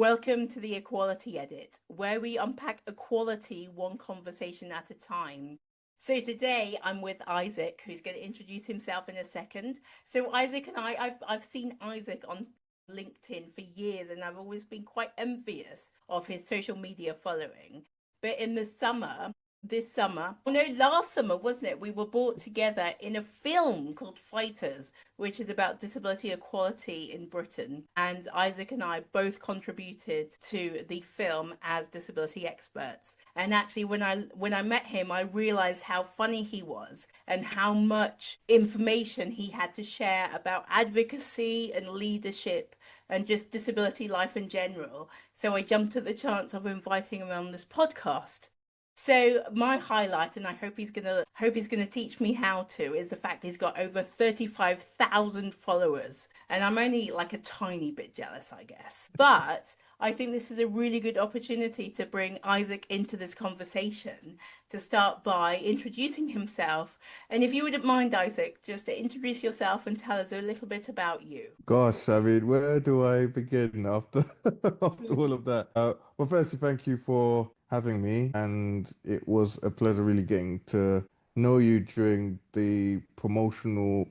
Welcome to the Equality Edit, where we unpack equality one conversation at a time. So today I'm with Isaac, who's going to introduce himself in a second. So Isaac and I've seen Isaac on LinkedIn for years, and I've always been quite envious of his social media following. But in the summer, last summer, wasn't it? We were brought together in a film called Fighters, which is about disability equality in Britain. And Isaac and I both contributed to the film as disability experts. And actually, when I met him, I realized how funny he was and how much information he had to share about advocacy and leadership and just disability life in general. So I jumped at the chance of inviting him on this podcast. So my highlight, and I hope he's gonna teach me how to, is the fact he's got over 35,000 followers, and I'm only like a tiny bit jealous, I guess. But I think this is a really good opportunity to bring Isaac into this conversation, to start by introducing himself. And if you wouldn't mind, Isaac, just to introduce yourself and tell us a little bit about you. Gosh, I mean, where do I begin after after all of that? Well, firstly, thank you for having me, and it was a pleasure really getting to know you during the promotional,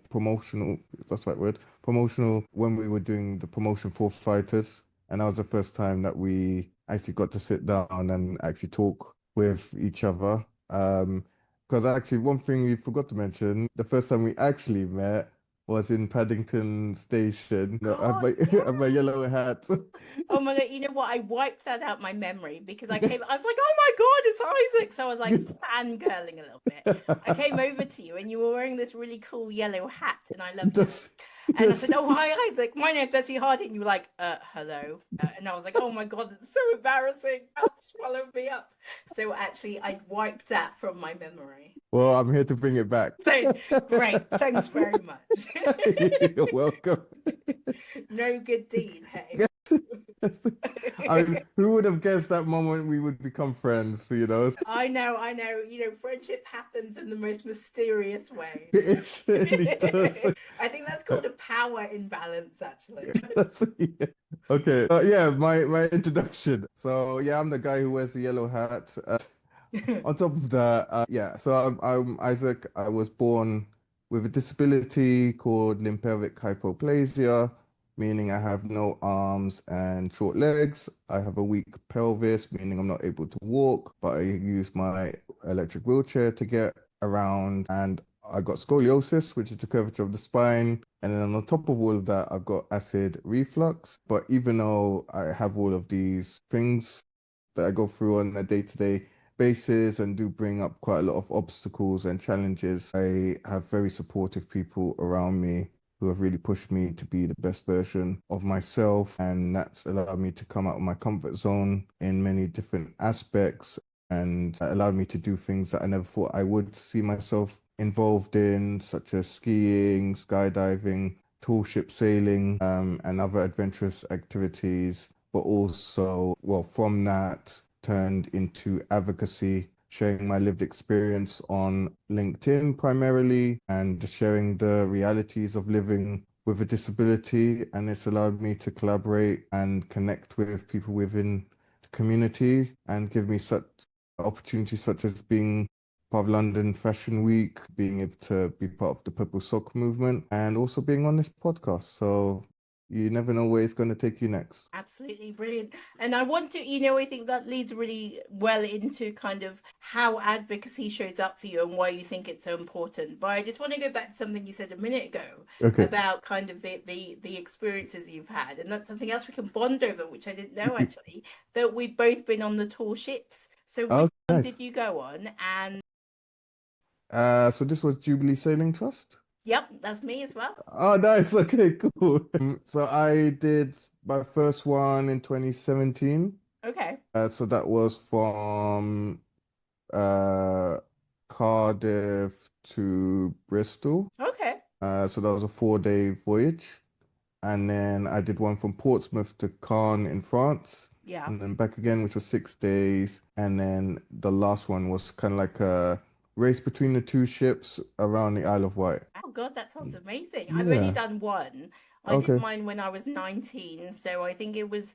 if that's the right word, promotional when we were doing the promotion for Fighters, and that was the first time that we actually got to sit down and actually talk with each other. Because actually, one thing you forgot to mention, the first time we actually met was in Paddington Station. No, I have my Gosh, yeah. I have my yellow hat. Oh my God, you know what? I wiped that out my memory because I was like, oh my God, it's Isaac. So I was like fangirling a little bit. I came over to you and you were wearing this really cool yellow hat and I loved it. Just, And I just said, oh, hi, Isaac. My name's Esi Hardy. And you were like, hello. And I was like, oh my God, it's so embarrassing. Help swallow me up. So actually, I wiped that from my memory. well, I'm here to bring it back. So great. Thanks very much. You're welcome. No good deed, hey. I mean, who would have guessed that moment we would become friends, you know? I know, I know. You know, friendship happens in the most mysterious way. It surely does. I think that's called a power imbalance, actually. Yeah. Okay. Yeah, my introduction. So yeah, I'm the guy who wears the yellow hat. On top of that, yeah, so I'm Isaac. I was born with a disability called limb-pelvic hypoplasia, meaning I have no arms and short legs. I have a weak pelvis, meaning I'm not able to walk, but I use my electric wheelchair to get around. And I got scoliosis, which is the curvature of the spine. And then on top of all of that, I've got acid reflux. But even though I have all of these things that I go through on a day-to-day basis and do bring up quite a lot of obstacles and challenges, I have very supportive people around me who have really pushed me to be the best version of myself. And that's allowed me to come out of my comfort zone in many different aspects and allowed me to do things that I never thought I would see myself involved in, such as skiing, skydiving, tall ship sailing, and other adventurous activities. But also, well, from that turned into advocacy, sharing my lived experience on LinkedIn primarily, and just sharing the realities of living with a disability. And it's allowed me to collaborate and connect with people within the community and give me such opportunities such as being part of London Fashion Week, being able to be part of the Purple Sock movement, and also being on this podcast. So you never know where it's going to take you next. Absolutely brilliant. And I want to, I think that leads really well into kind of how advocacy shows up for you and why you think it's so important. But I just want to go back to something you said a minute ago Okay. about kind of the experiences you've had. And that's something else we can bond over, which I didn't know actually, that we've both been on the tall ships. So which Oh, one nice. did you go on? And So this was Jubilee Sailing Trust? yep, that's me as well. Oh, nice. Okay, cool. So I did my first one in 2017. Okay. So that was from uh Cardiff to Bristol. Okay. So that was a 4-day voyage. And then I did one from Portsmouth to Caen in France, Yeah. and then back again, which was 6 days. And then the last one was kind of like a race between the two ships around the Isle of Wight. Oh God, that sounds amazing. I've only Yeah. done one. I did Okay. mine when I was 19, so I think it was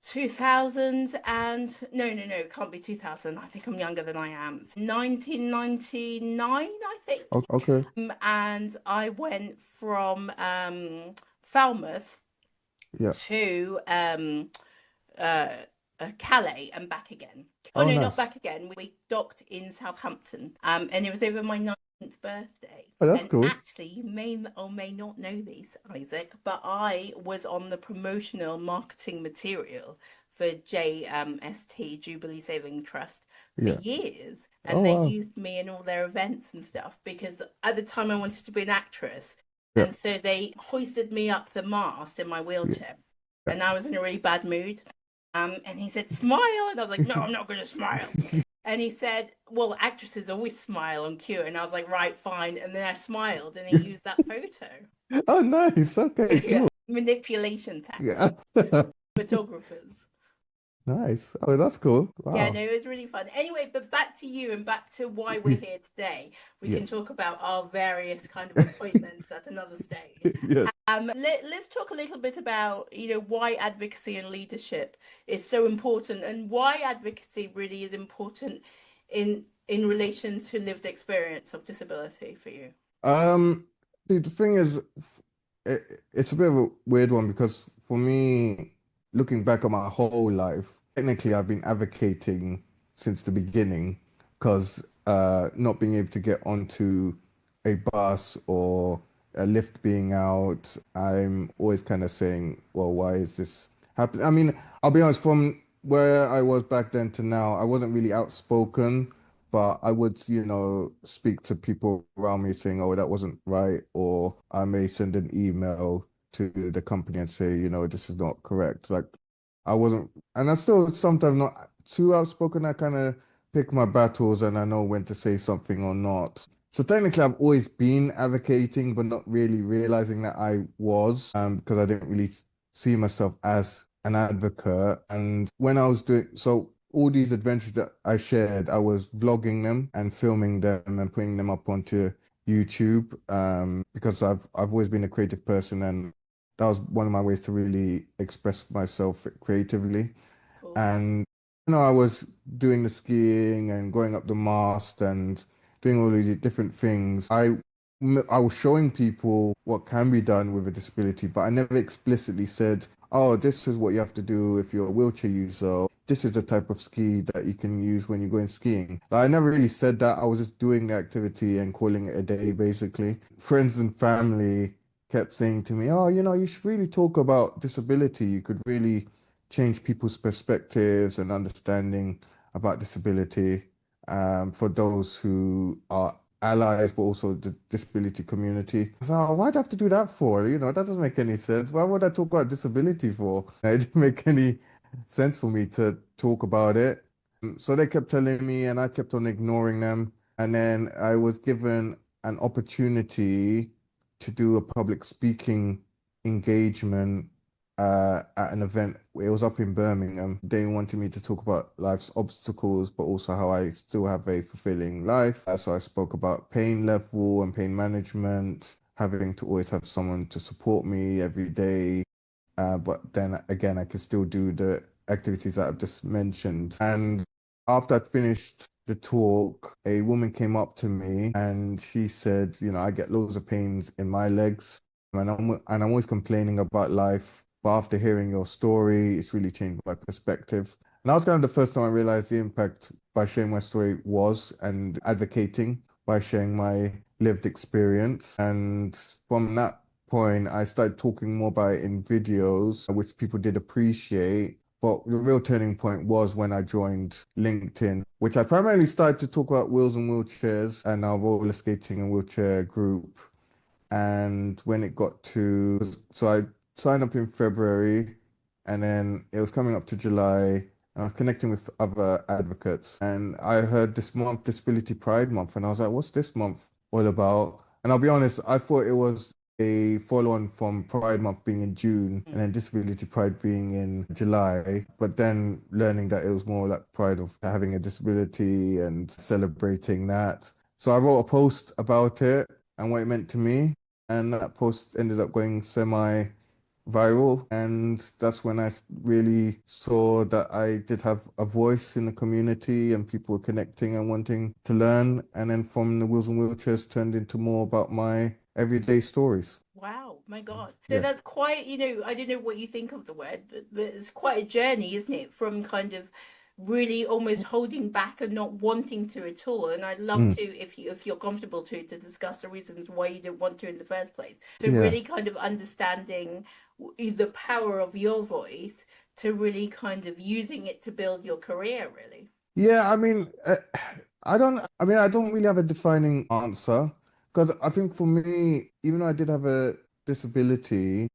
2000 and no, it can't be 2000. I think I'm younger than I am. 1999, I think. Okay. And I went from Falmouth Yeah. to uh, Calais and back again. Oh Oh, no, not nice. back again. We docked in Southampton, and it was over my 19th birthday. Oh, that's And cool. actually, you may or may not know this, Isaac, but I was on the promotional marketing material for JST Jubilee Saving Trust for Yeah. years, Oh, and they wow. used me in all their events and stuff because at the time I wanted to be an actress, Yeah. and so they hoisted me up the mast in my Yeah. wheelchair, Yeah. and I was in a really bad mood. And he said, smile. And I was like, no, I'm not going to smile. And he said, well, actresses always smile on cue. And I was like, right, fine. And then I smiled and he used that photo. Oh, nice. Okay, Yeah. cool. Manipulation Yeah. tactics, photographers. Nice. Oh, that's cool. Yeah, no, Wow. it was really fun. Anyway, but back to you and back to why we're here today. We Yeah. can talk about our various kind of appointments at another stage. Yeah. Let's talk a little bit about, why advocacy and leadership is so important and why advocacy really is important in relation to lived experience of disability for you. Um, See, the thing is, it's a bit of a weird one because for me, looking back on my whole life, technically I've been advocating since the beginning because not being able to get onto a bus or a lift being out, I'm always kind of saying, well, why is this happening? I mean, I'll be honest, from where I was back then to now, I wasn't really outspoken, but I would, speak to people around me saying, oh, that wasn't right. Or I may send an email to the company and say, this is not correct. Like I wasn't, and I still sometimes not too outspoken. I kind of pick my battles and I know when to say something or not. So technically, I've always been advocating, but not really realizing that I was, because I didn't really see myself as an advocate. And when I was doing so, all these adventures that I shared, I was vlogging them and filming them and putting them up onto YouTube, because I've always been a creative person, and that was one of my ways to really express myself creatively. Cool. And I was doing the skiing and going up the mast and doing all these different things. I was showing people what can be done with a disability, but I never explicitly said, "Oh, this is what you have to do if you're a wheelchair user. This is the type of ski that you can use when you're going skiing." Like, I never really said that. I was just doing the activity and calling it a day, basically. Friends and family kept saying to me, "Oh, you should really talk about disability. You could really change people's perspectives and understanding about disability, for those who are allies, but also the disability community." So, why'd I have to do that for? That doesn't make any sense. Why would I talk about disability for? It didn't make any sense for me to talk about it. So they kept telling me, and I kept on ignoring them. And then I was given an opportunity to do a public speaking engagement at an event. It was up in Birmingham. They wanted me to talk about life's obstacles, but also how I still have a fulfilling life. So I spoke about pain level and pain management, having to always have someone to support me every day. But then again, I can still do the activities that I've just mentioned. And after I'd finished the talk, a woman came up to me and she said, I get loads of pains in my legs, and I'm always complaining about life. But after hearing your story, it's really changed my perspective. And that was kind of the first time I realized the impact by sharing my story was, and advocating by sharing my lived experience. And from that point, I started talking more about it in videos, which people did appreciate. But the real turning point was when I joined LinkedIn, which I primarily started to talk about wheels and wheelchairs and our roller skating and wheelchair group. And when it got to, so I signed up in February, and then it was coming up to July, and I was connecting with other advocates. And I heard this month, Disability Pride Month, and I was like, what's this month all about? And I'll be honest, I thought it was a follow-on from Pride Month being in June and then Disability Pride being in July. But then learning that it was more like pride of having a disability and celebrating that. So I wrote a post about it and what it meant to me, and that post ended up going semi-viral, viral. And that's when really saw that I did have a voice in the community and people were connecting and wanting to learn. And then from the Wheels and Wheelchairs turned into more about my everyday stories. Wow, my God. So Yeah. that's quite, I don't know what you think of the word, but it's quite a journey, isn't it? From kind of really almost holding back and not wanting to at all. And I'd love Mm. to, if you're comfortable to discuss the reasons why you didn't want to in the first place. So Yeah. really kind of understanding the power of your voice to really kind of using it to build your career, really. Yeah, I don't really have a defining answer because I think for me, even though I did have a disability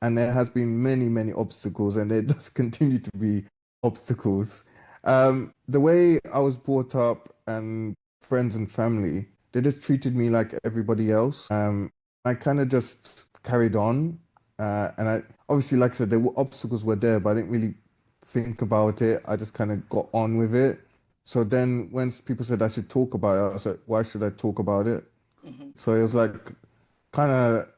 and there has been many obstacles and there does continue to be obstacles, the way I was brought up and friends and family, they just treated me like everybody else. I kind of just carried on. And I obviously, like I said, obstacles were there, but I didn't really think about it. I just kind of got on with it. So then when people said I should talk about it, I was like, why should I talk about it? Hmm. So it was like kind of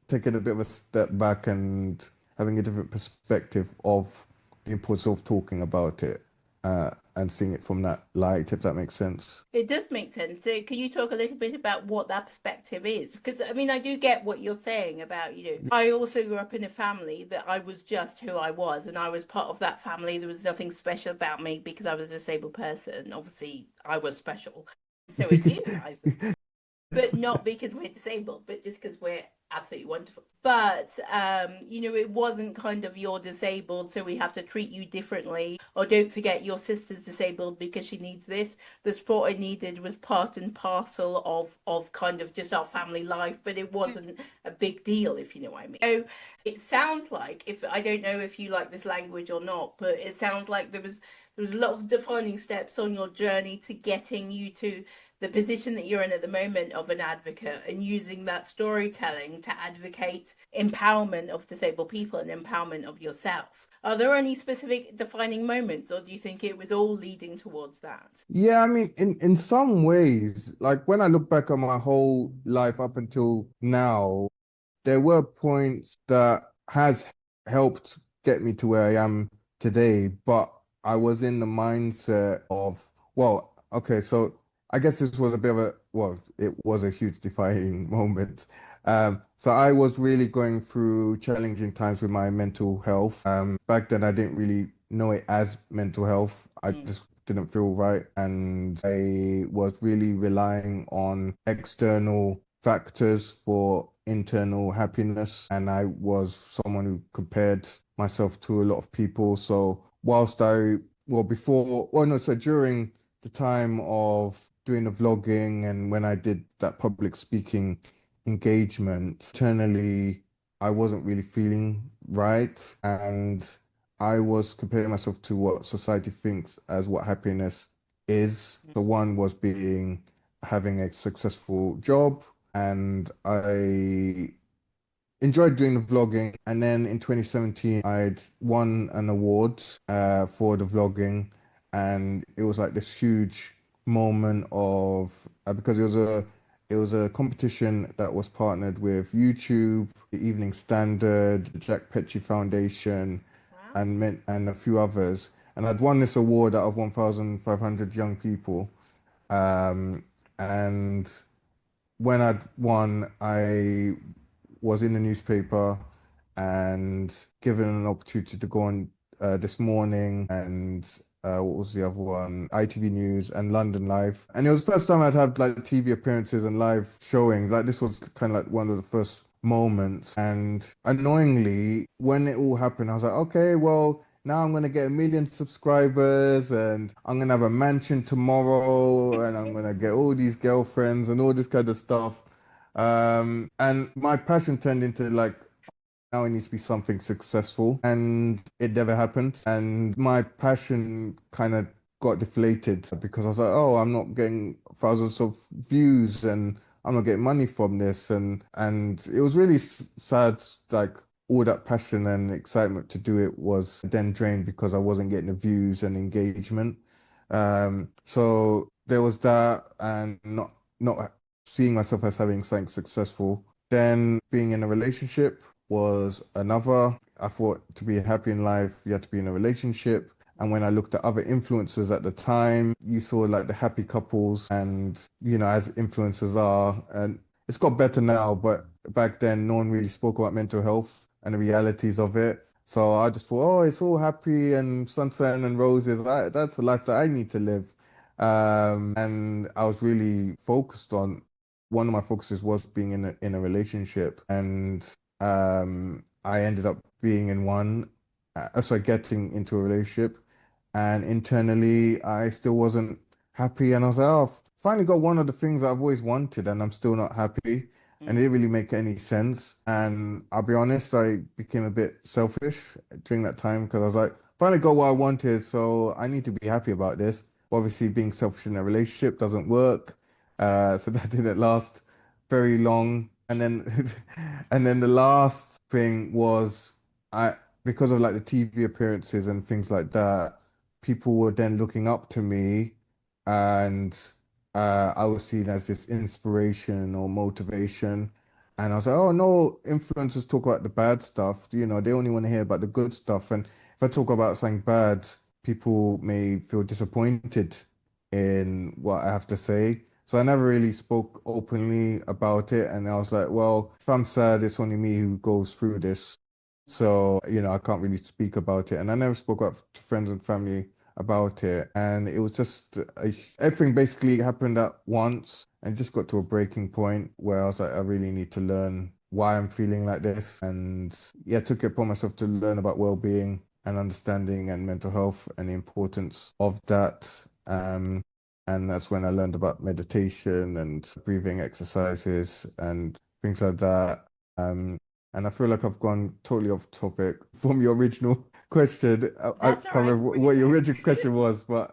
taking a bit of a step back and having a different perspective of the importance of talking about it and seeing it from that light, if that makes sense. It does make sense. So, can you talk a little bit about what that perspective is? Because, I mean, I do get what you're saying about, I also grew up in a family that I was just who I was, and I was part of that family. There was nothing special about me because I was a disabled person. Obviously, I was special. So is you, Isaac, but not because we're disabled, but just because we're absolutely wonderful. But it wasn't kind of you're disabled, so we have to treat you differently. Or don't forget your sister's disabled because she needs this. The support I needed was part and parcel of kind of just our family life, but it wasn't a big deal, if you know what I mean. So it sounds like, if I don't know if you like this language or not, but it sounds like there was a lot of defining steps on your journey to getting you to the position that you're in at the moment of an advocate, and using that storytelling to advocate empowerment of disabled people and empowerment of yourself. Are there any specific defining moments, or do you think it was all leading towards that? Yeah, I mean, in some ways, like when I look back on my whole life up until now, there were points that has helped get me to where I am today, but I was in the mindset of, well, okay, so I guess this was a bit of a, well, it was a huge defining moment. So I was really going through challenging times with my mental health. Back then I didn't really know it as mental health. I Mm. just didn't feel right, and I was really relying on external factors for internal happiness. And I was someone who compared myself to a lot of people. So so during the time of doing the vlogging and when I did that public speaking engagement, internally, I wasn't really feeling right. And I was comparing myself to what society thinks as what happiness is. The one was being having a successful job, and I enjoyed doing the vlogging. And then in 2017, I'd won an award for the vlogging, and it was like this huge moment of because it was a competition that was partnered with YouTube, the Evening Standard, the Jack Petrie Foundation, Wow. and a few others. And I'd won this award out of 1,500 young people. Um, and when I'd won, I was in the newspaper and given an opportunity to go on This Morning and what was the other one? ITV News and London Live. And it was the first time I'd had like TV appearances and live showing. Like this was kind of like one of the first moments. And annoyingly, when it all happened, I was like, okay, well, now I'm gonna get 1 million subscribers and I'm gonna have a mansion tomorrow and I'm gonna get all these girlfriends and all this kind of stuff. And my passion turned into like now it needs to be something successful, and it never happened. And my passion kind of got deflated because I was like, oh, I'm not getting thousands of views and I'm not getting money from this. And it was really sad, like all that passion and excitement to do it was then drained because I wasn't getting the views and engagement. So there was that, and not seeing myself as having something successful. Then being in a relationship was another. I thought to be happy in life, you had to be in a relationship. And when I looked at other influencers at the time, you saw like the happy couples and, as influencers are, and it's got better now, but back then no one really spoke about mental health and the realities of it. So I just thought, oh, it's all happy and sunshine and roses. That's the life that I need to live. And I was really focused on one of my focuses was being in a relationship, and I ended up being in one, so getting into a relationship, and internally I still wasn't happy, and I was like, oh, I've finally got one of the things I've always wanted, and I'm still not happy, and it Mm. didn't really make any sense. And I'll be honest, I became a bit selfish during that time because I was like, finally got what I wanted, so I need to be happy about this. Obviously, being selfish in a relationship doesn't work. So that didn't last very long. And then and then the last thing was I because of like the TV appearances and things like that, people were then looking up to me, and I was seen as this inspiration or motivation. And I was like, oh no, influencers talk about the bad stuff. They only want to hear about the good stuff. And if I talk about something bad, people may feel disappointed in what I have to say. So I never really spoke openly about it. And I was like, well, if I'm sad, it's only me who goes through this. So, I can't really speak about it. And I never spoke up to friends and family about it. And it was just everything basically happened at once and just got to a breaking point where I was like, I really need to learn why I'm feeling like this. And yeah, took it upon myself to learn about well-being and understanding and mental health and the importance of that. And that's when I learned about meditation and breathing exercises and things like that. Um, and I feel like I've gone totally off topic from your original question. I That's can't all right. remember Bring it what your back. original question was, but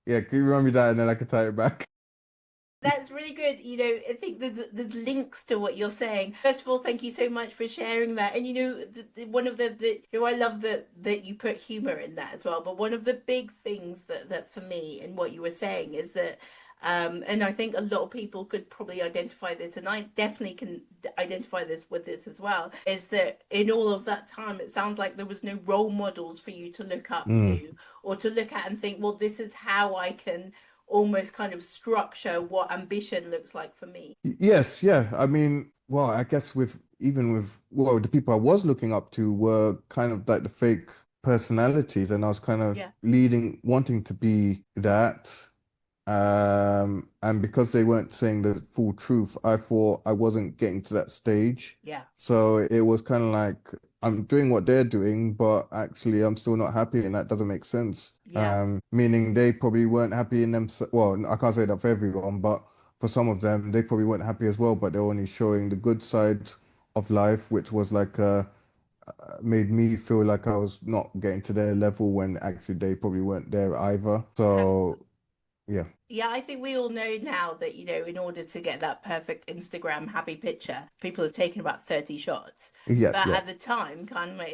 yeah, can you remind me that and then I can tie it back? That's really good. I think there's links to what you're saying. First of all, thank you so much for sharing that. And one of I love that you put humor in that as well. But one of the big things that for me and what you were saying is that, and I think a lot of people could probably identify this, and I definitely can identify this with this as well, is that in all of that time, it sounds like there was no role models for you to look up Mm. to or to look at and think, well, this is how I can almost kind of structure what ambition looks like for me. Yes, yeah. I mean, well, I guess the people I was looking up to were kind of like the fake personalities, and I was kind of Yeah, wanting to be that. And because they weren't saying the full truth, I thought I wasn't getting to that stage. yeah, So it was kind of like I'm doing what they're doing, but actually I'm still not happy, and that doesn't make sense. yeah. Meaning they probably weren't happy in them. Well, I can't say that for everyone, but for some of them, they probably weren't happy as well. But they're only showing the good side of life, which was like made me feel like I was not getting to their level when actually they probably weren't there either. Absolutely. So yeah. Yeah, I think we all know now that, in order to get that perfect Instagram happy picture, people have taken about 30 shots. Yeah, But yeah. at the time, kind of,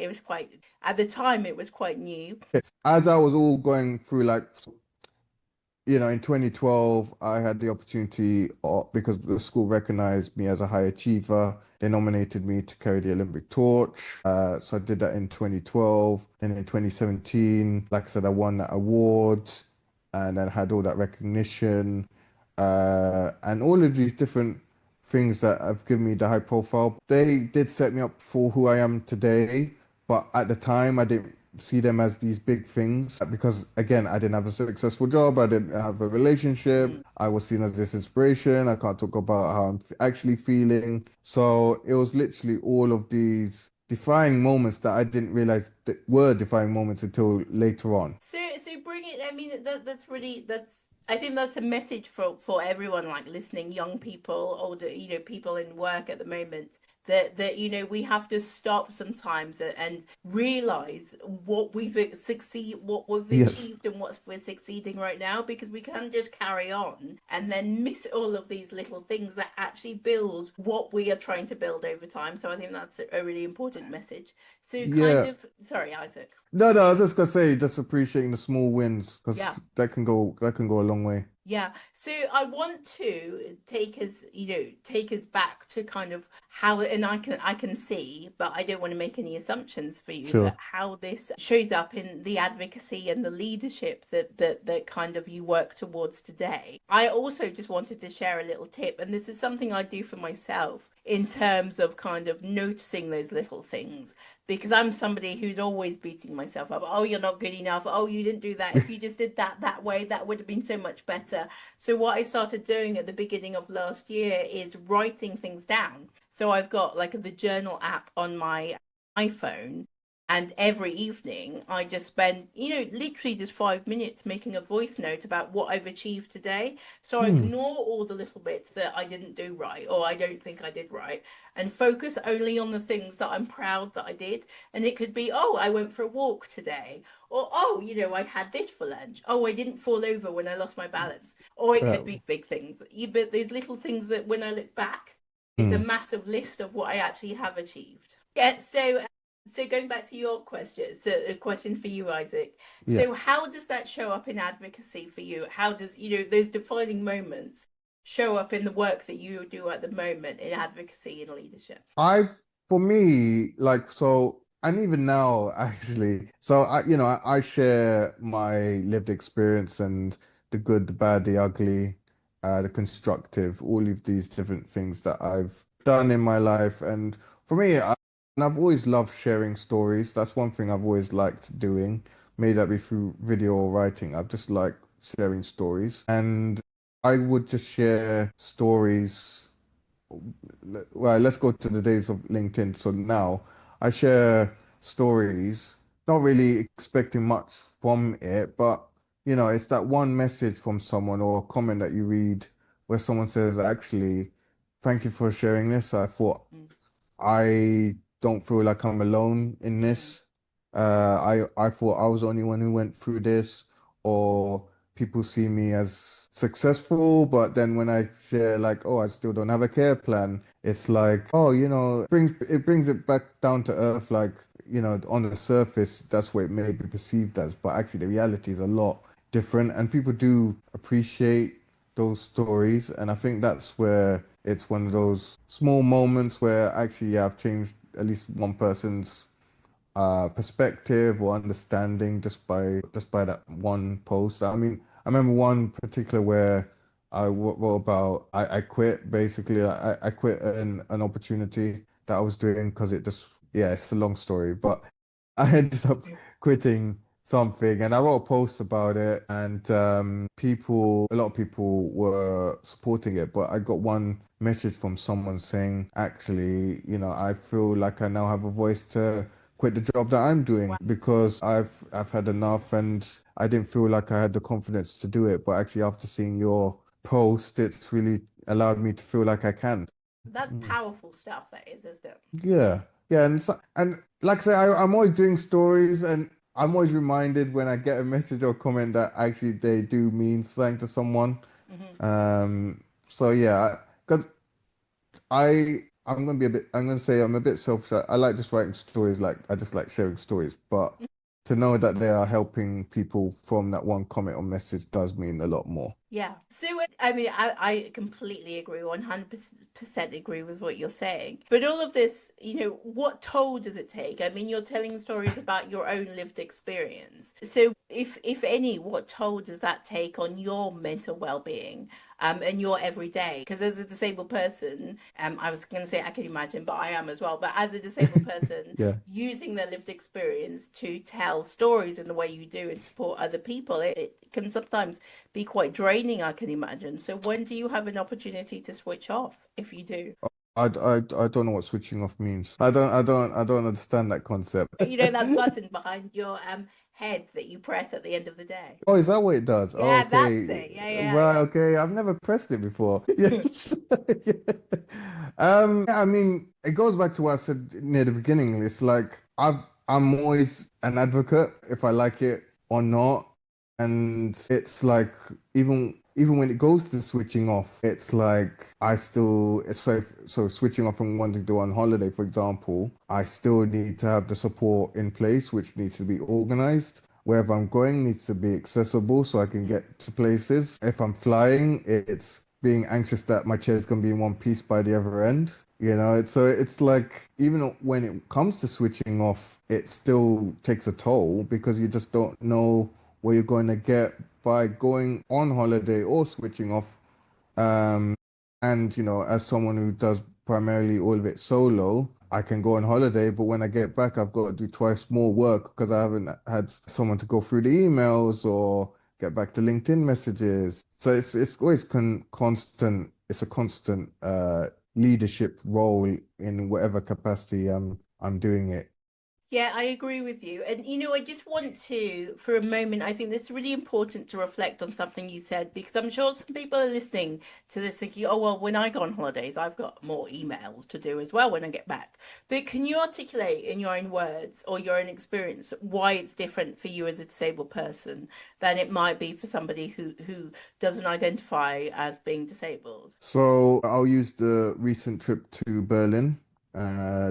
at the time, it was quite new. Yes. As I was all going through, like, in 2012, I had the opportunity, because the school recognized me as a high achiever. They nominated me to carry the Olympic torch. So I did that in 2012. Then in 2017, like I said, I won that award and then had all that recognition. And all of these different things that have given me the high profile. They did set me up for who I am today, but at the time I didn't see them as these big things because again, I didn't have a successful job, I didn't have a relationship, Mm. I was seen as this inspiration. I can't talk about how I'm actually feeling. So it was literally all of these defining moments that I didn't realize that were defining moments until later on. So bring it. I mean, that's really that's. I think that's a message for everyone like listening, young people, older, people in work at the moment. That we have to stop sometimes and realize what we've Yes. achieved and what we're succeeding right now, because we can't just carry on and then miss all of these little things that actually build what we are trying to build over time. So I think that's a really important message. So kind Yeah. of, sorry, Isaac. No, I was just gonna say, just appreciating the small wins Yeah. because that can go a long way. Yeah. So I want to take us back to kind of how, and I can see, but I don't want to make any assumptions for you, but Sure. how this shows up in the advocacy and the leadership that kind of you work towards today. I also just wanted to share a little tip, and this is something I do for myself in terms of kind of noticing those little things, because I'm somebody who's always beating myself up. Oh, you're not good enough. Oh, you didn't do that. If you just did that way, that would have been so much better. So what I started doing at the beginning of last year is writing things down. So I've got like the journal app on my iPhone, and every evening I just spend, literally just 5 minutes making a voice note about what I've achieved today. So I Hmm. ignore all the little bits that I didn't do right or I don't think I did right, and focus only on the things that I'm proud that I did. And it could be, oh, I went for a walk today. Or, oh, I had this for lunch. Oh, I didn't fall over when I lost my balance. Or it Yeah. could be big things. But there's little things that when I look back, it's a Hmm. massive list of what I actually have achieved. Yeah, so going back to your question, so a question for you, Isaac. Yeah. So how does that show up in advocacy for you? How does, those defining moments show up in the work that you do at the moment in advocacy and leadership? I've for me, like so, and even now actually, so I share my lived experience and the good, the bad, the ugly, the constructive, all of these different things that I've done in my life. And for me, and I've always loved sharing stories. That's one thing I've always liked doing. May that be through video or writing. I've just liked sharing stories. And I would just share stories. Well, let's go to the days of LinkedIn. So now I share stories, not really expecting much from it, but it's that one message from someone or a comment that you read where someone says, actually, thank you for sharing this. I thought Mm, I don't feel like I'm alone in mm, this. I thought I was the only one who went through this, or people see me as successful, but then when I share like, oh, I still don't have a care plan, it's like, oh, it brings it back down to earth, like, on the surface, that's what it may be perceived as, but actually the reality is a lot different, and people do appreciate those stories. And I think that's where it's one of those small moments where actually, yeah, I've changed at least one person's perspective or understanding just by that one post. I mean, I remember one particular where wrote about I quit basically. I quit an opportunity that I was doing because it just yeah, it's a long story, but I ended up mm. quitting something and I wrote a post about it and a lot of people were supporting it, but I got one message from someone saying, actually, I feel like I now have a voice to quit the job that I'm doing Wow. because I've had enough and I didn't feel like I had the confidence to do it. But actually, after seeing your post, it's really allowed me to feel like I can. That's Mm. powerful stuff, that is, isn't it? Yeah, yeah, and like I say, I'm always doing stories, and I'm always reminded when I get a message or comment that actually they do mean something to someone. Hmm. So yeah, because I'm gonna say I'm a bit selfish. I like just writing stories, like I just like sharing stories, but to know that they are helping people from that one comment or message does mean a lot more. Yeah. So, I mean, I completely agree, 100% agree with what you're saying. But all of this, what toll does it take? I mean, you're telling stories about your own lived experience. So, if any, what toll does that take on your mental well-being, and your everyday? Because as a disabled person, I was going to say I can imagine, but I am as well. But as a disabled person, Yeah. using their lived experience to tell stories in the way you do and support other people, it can sometimes be quite draining, I can imagine. So when do you have an opportunity to switch off, if you do? I don't know what switching off means. I don't understand that concept. That button behind your head that you press at the end of the day. Oh, is that what it does? Oh, Yeah, that's okay. it. Yeah, yeah, Right, yeah. okay. I've never pressed it before. Yeah. Yeah. Yeah, I mean, it goes back to what I said near the beginning. It's like I'm always an advocate if I like it or not. And it's like even even when it goes to switching off, it's like I still so switching off and wanting to go on holiday, for example, I still need to have the support in place, which needs to be organized. Wherever I'm going needs to be accessible so I can get to places. If I'm flying, it's being anxious that my chair's gonna be in one piece by the other end. It's like even when it comes to switching off, it still takes a toll because you just don't know what you're going to get by going on holiday or switching off. Um, and as someone who does primarily all of it solo, I can go on holiday, but when I get back, I've got to do twice more work because I haven't had someone to go through the emails or get back to LinkedIn messages. So it's always constant. It's a constant leadership role in whatever capacity I'm doing it. Yeah, I agree with you. And I just want to, for a moment, I think it's really important to reflect on something you said because I'm sure some people are listening to this thinking, oh, well, when I go on holidays, I've got more emails to do as well when I get back. But can you articulate in your own words or your own experience why it's different for you as a disabled person than it might be for somebody who doesn't identify as being disabled? So I'll use the recent trip to Berlin.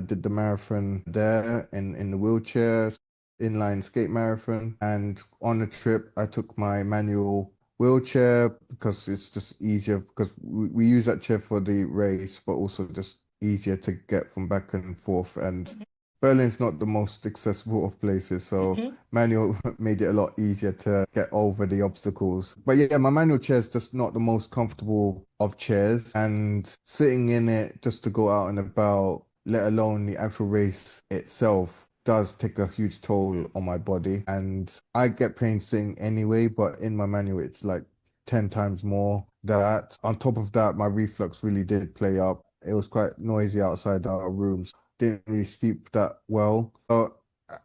Did the marathon there in the wheelchair, inline skate marathon. And on the trip, I took my manual wheelchair because it's just easier because we use that chair for the race, but also just easier to get from back and forth. And Berlin's not the most accessible of places, so Hmm. manual made it a lot easier to get over the obstacles. But yeah, my manual chair is just not the most comfortable of chairs, and sitting in it just to go out and about, let alone the actual race itself, does take a huge toll on my body. And I get pain sitting anyway, but in my manual, it's like 10 times more that. On top of that, my reflux really did play up. It was quite noisy outside our rooms, didn't really sleep that well. So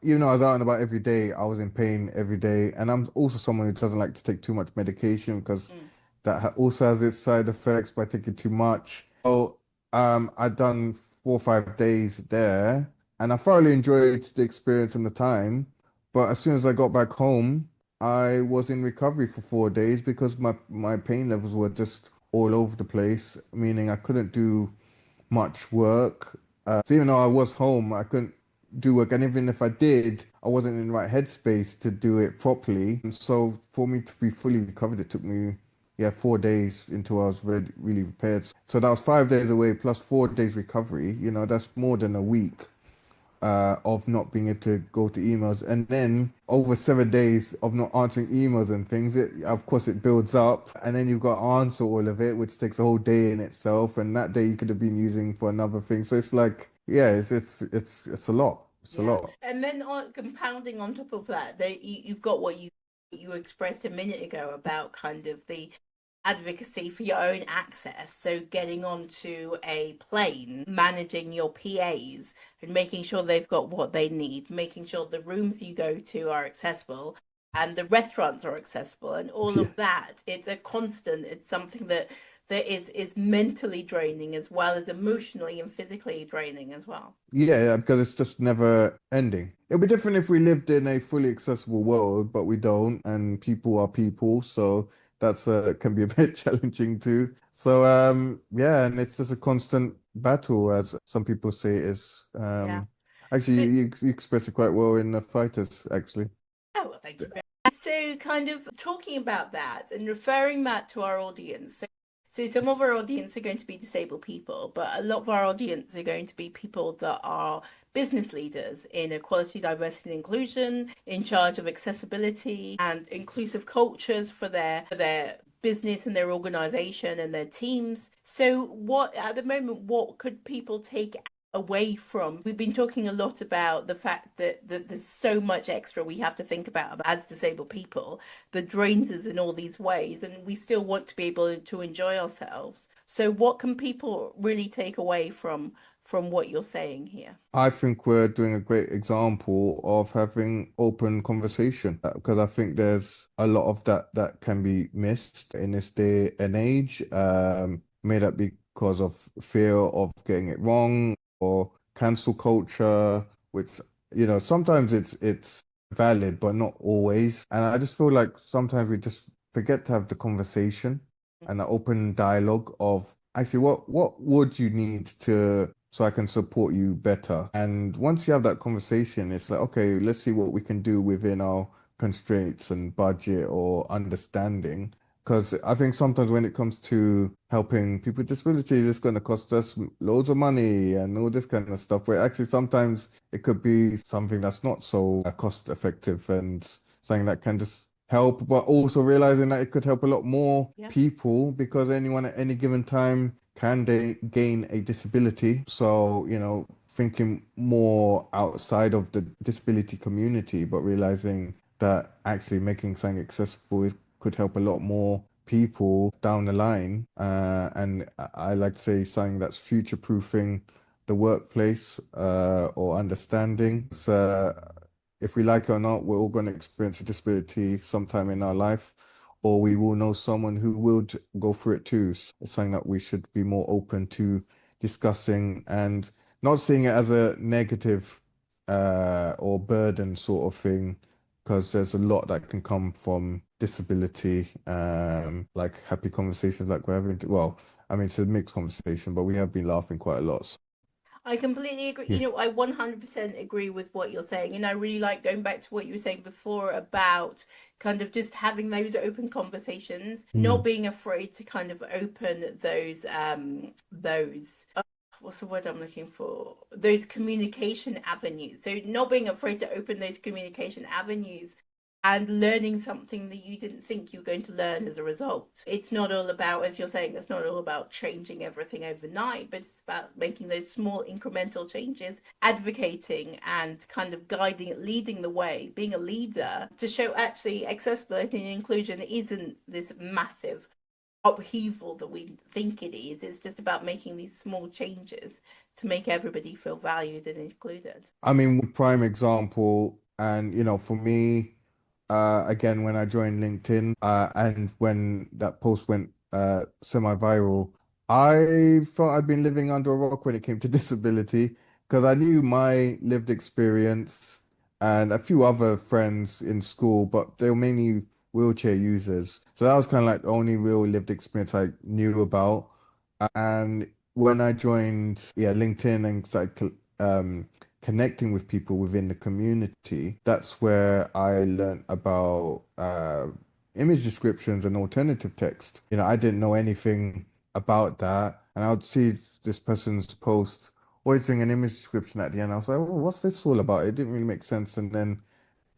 even though I was out and about every day, I was in pain every day. And I'm also someone who doesn't like to take too much medication because that also has its side effects by taking too much. So I'd done 4 or 5 days there, and I thoroughly enjoyed the experience and the time. But as soon as I got back home, I was in recovery for 4 days because my pain levels were just all over the place, meaning I couldn't do much work. So even though I was home, I couldn't do work. And even if I did, I wasn't in the right headspace to do it properly. And so for me to be fully recovered, it took me, yeah, 4 days until I was really prepared. So that was 5 days away plus 4 days recovery. That's more than a week of not being able to go to emails, and then over 7 days of not answering emails and things. It of course it builds up, and then you've got to answer all of it, which takes a whole day in itself. And that day you could have been using for another thing. So it's like, yeah, it's a lot. It's a Yeah, lot. and then compounding on top of that, you've got what you expressed a minute ago about kind of the advocacy for your own access. So getting onto a plane, managing your PAs, and making sure they've got what they need, making sure the rooms you go to are accessible and the restaurants are accessible, and all Yeah. of that. It's a constant. It's something that is mentally draining as well as emotionally and physically draining as well. Yeah, because it's just never ending. It'll be different if we lived in a fully accessible world, but we don't, and people are people, so that's can be a bit challenging too. So yeah, and it's just a constant battle, as some people say it is. Yeah. Actually, So, you express it quite well in the Fighters, actually. oh, well, thank you very much. So, kind of talking about that and referring that to our audience. So some of our audience are going to be disabled people, but a lot of our audience are going to be people that are business leaders in equality, diversity, and inclusion, in charge of accessibility and inclusive cultures for their business and their organization and their teams. So what at the moment, what could people take away from? We've been talking a lot about the fact that there's so much extra we have to think about as disabled people that drains us in all these ways, and we still want to be able to enjoy ourselves. So what can people really take away from what you're saying here? I think we're doing a great example of having open conversation because I think there's a lot of that can be missed in this day and age. May that be because of fear of getting it wrong or cancel culture, which sometimes it's valid, but not always. And I just feel like sometimes we just forget to have the conversation. and an open dialogue of actually what would you need to so I can support you better. And once you have that conversation, it's like, okay, let's see what we can do within our constraints and budget or understanding. Because I think sometimes when it comes to helping people with disabilities, it's going to cost us loads of money and all this kind of stuff. Where actually sometimes it could be something that's not so cost effective and something that can just help, but also realizing that it could help a lot more Yeah. people because anyone at any given time can gain a disability. So, thinking more outside of the disability community, but realizing that actually making something accessible could help a lot more people down the line. And I like to say something that's future proofing the workplace or understanding. So, if we like it or not, we're all going to experience a disability sometime in our life, or we will know someone who will go through it too. So it's something that we should be more open to discussing and not seeing it as a negative or burden sort of thing, because there's a lot that can come from disability, like happy conversations like we're having. Well, I mean, it's a mixed conversation, but we have been laughing quite a lot. So, I completely agree. yeah. I 100% agree with what you're saying. And I really like going back to what you were saying before about kind of just having those open conversations, not Mm. being afraid to kind of open what's the word I'm looking for? Those communication avenues. So not being afraid to open those communication avenues and learning something that you didn't think you were going to learn as a result. It's not all about, as you're saying, it's not all about changing everything overnight, but it's about making those small incremental changes, advocating and kind of guiding, leading the way, being a leader to show actually accessibility and inclusion isn't this massive upheaval that we think it is. It's just about making these small changes to make everybody feel valued and included. I mean, prime example, and for me, again, when I joined LinkedIn, and when that post went semi-viral, I felt I'd been living under a rock when it came to disability because I knew my lived experience and a few other friends in school, but they were mainly wheelchair users. So that was kind of like the only real lived experience I knew about. And when I joined, yeah, LinkedIn and started connecting with people within the community, that's where I learned about image descriptions and alternative text. I didn't know anything about that, and I would see this person's post always doing an image description at the end. I was like, oh, what's this all about? It didn't really make sense. And then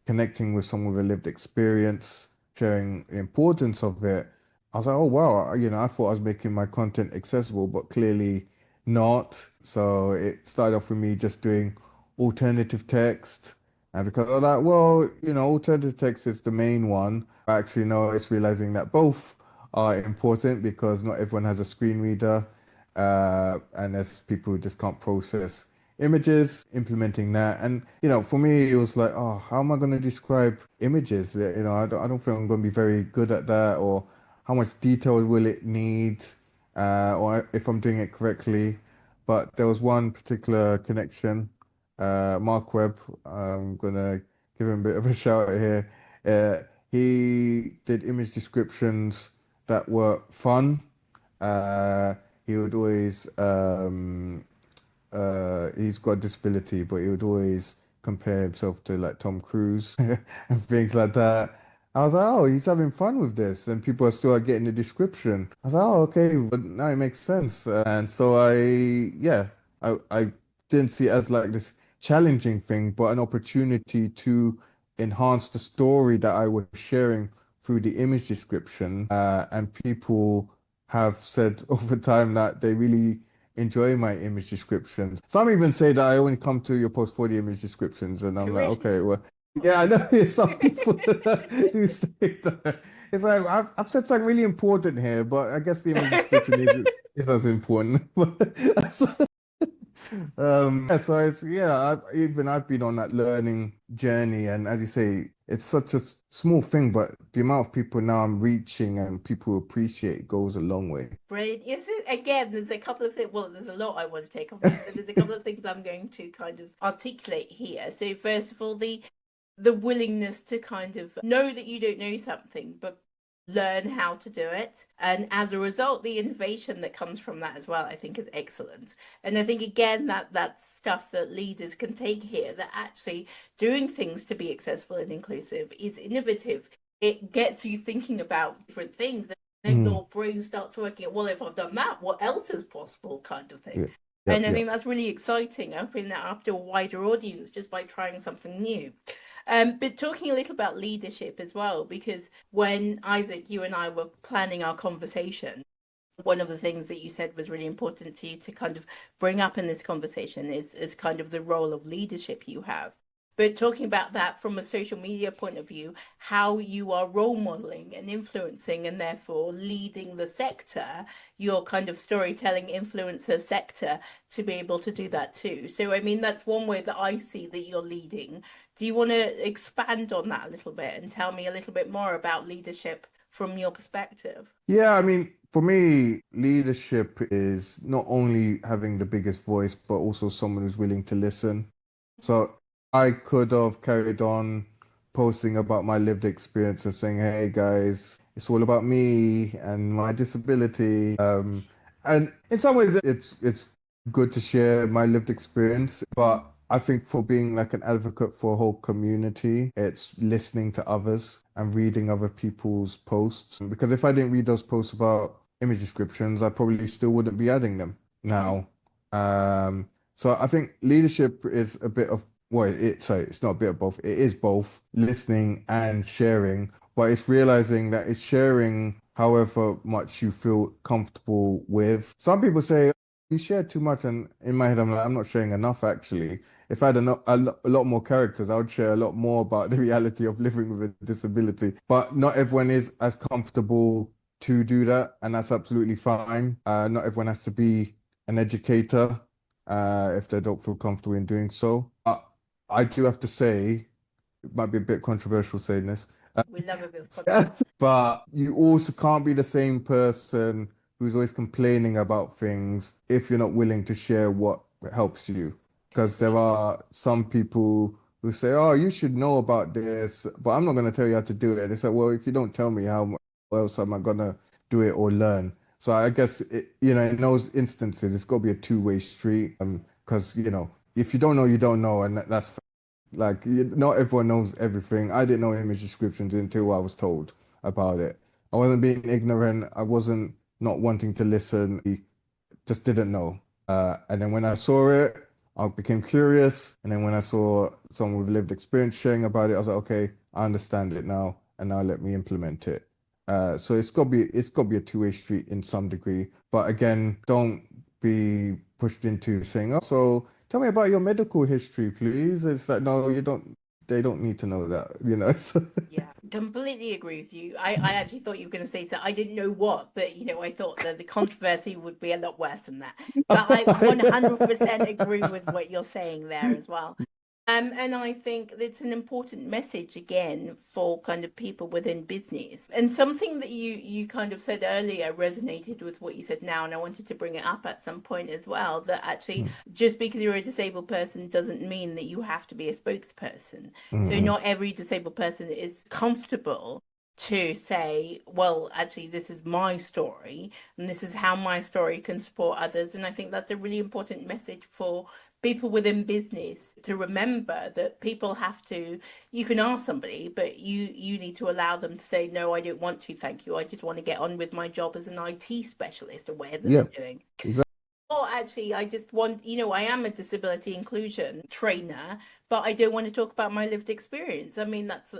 connecting with someone with a lived experience, sharing the importance of it. I was like, oh wow, I thought I was making my content accessible, but clearly not. So it started off with me just doing alternative text. And because of that, well, alternative text is the main one. Actually, no, it's realizing that both are important because not everyone has a screen reader. And there's people who just can't process images, implementing that. And, for me, it was like, oh, how am I going to describe images? I don't think I'm going to be very good at that, or how much detail will it need, or if I'm doing it correctly. But there was one particular connection, Mark Webb, I'm going to give him a bit of a shout out here. He did image descriptions that were fun. Uh, he would always he's got a disability, but he would always compare himself to like Tom Cruise and things like that. I was like, oh, he's having fun with this, and people are still getting the description. I was like, oh, okay, but now it makes sense. And so yeah, I didn't see it as like this challenging thing, but an opportunity to enhance the story that I was sharing through the image description. And people have said over time that they really enjoy my image descriptions. Some even say that I only come to your post for the image descriptions, and I'm like, Really? okay, well, Oh, yeah, I wow. know some people do say that. It's like I've said something really important here, but I guess the image description is as important. Yeah, so I've been on that learning journey, and as you say, it's such a small thing, but the amount of people now I'm reaching and people appreciate goes a long way. Brilliant. Yes, again, there's a couple of things. Well, there's a lot I want to take off this, but there's a couple of things I'm going to kind of articulate here. So, first of all, the willingness to kind of know that you don't know something, but learn how to do it. And as a result, the innovation that comes from that as well, I think is excellent. And I think again that that's stuff that leaders can take here, that actually doing things to be accessible and inclusive is innovative. It gets you thinking about different things. And then Mm. your brain starts working at, well, if I've done that, what else is possible, kind of thing. Yeah. And Yep. I Yep. think that's really exciting, opening that up to a wider audience just by trying something new. But talking a little about leadership as well, because when Isaac, you and I were planning our conversation, one of the things that you said was really important to you to kind of bring up in this conversation is kind of the role of leadership you have. But talking about that from a social media point of view, how you are role modeling and influencing and therefore leading the sector, your kind of storytelling influencer sector, to be able to do that too. So, I mean, that's one way that I see that you're leading. Do you want to expand on that a little bit and tell me a little bit more about leadership from your perspective? Yeah, I mean, for me, leadership is not only having the biggest voice, but also someone who's willing to listen. So I could have carried on posting about my lived experience and saying, hey guys, it's all about me and my disability. And in some ways it's good to share my lived experience, but I think for being like an advocate for a whole community, it's listening to others and reading other people's posts. Because if I didn't read those posts about image descriptions, I probably still wouldn't be adding them Mm-hmm. now. So I think leadership is a bit of, well, sorry, it's not a bit of both. It is both listening and sharing, but it's realizing that it's sharing however much you feel comfortable with. Some people say you share too much, and in my head, I'm like, I'm not sharing enough actually. If I had a lot more characters, I would share a lot more about the reality of living with a disability. But not everyone is as comfortable to do that, and that's absolutely fine. Not everyone has to be an educator if they don't feel comfortable in doing so. I do have to say, it might be a bit controversial saying this, We love a bit of controversy. but you also can't be the same person who's always complaining about things if you're not willing to share what helps you. Because there are some people who say, "Oh, you should know about this," but I'm not going to tell you how to do it. It's like, well, if you don't tell me, how else am I going to do it or learn? So I guess in those instances, it's got to be a two-way street. Because if you don't know, you don't know, and that's like not everyone knows everything. I didn't know image descriptions until I was told about it. I wasn't being ignorant. I wasn't not wanting to listen. I just didn't know. And then when I saw it, I became curious. And then when I saw someone with lived experience sharing about it, I was like, okay, I understand it now, and now let me implement it. So it's got to be a two-way street in some degree. But again, don't be pushed into saying, oh, so tell me about your medical history, please. It's like, no, you don't, they don't need to know that. So, Yeah, completely agree with you. I actually thought you were going to say that. I didn't know what, but I thought that the controversy would be a lot worse than that. But I 100% agree with what you're saying there as well. And I think it's an important message again for kind of people within business. And something that you kind of said earlier resonated with what you said now, and I wanted to bring it up at some point as well, that actually just because you're a disabled person doesn't mean that you have to be a spokesperson. So Mm-mm. not every disabled person is comfortable to say, well, actually, this is my story, and this is how my story can support others. And I think that's a really important message for people within business to remember, that people have to, you can ask somebody, but you need to allow them to say, no, I don't want to, thank you, I just want to get on with my job as an IT specialist or whatever they're Yeah, doing. exactly. Oh, actually, I just want, I am a disability inclusion trainer, but I don't want to talk about my lived experience. I mean, that's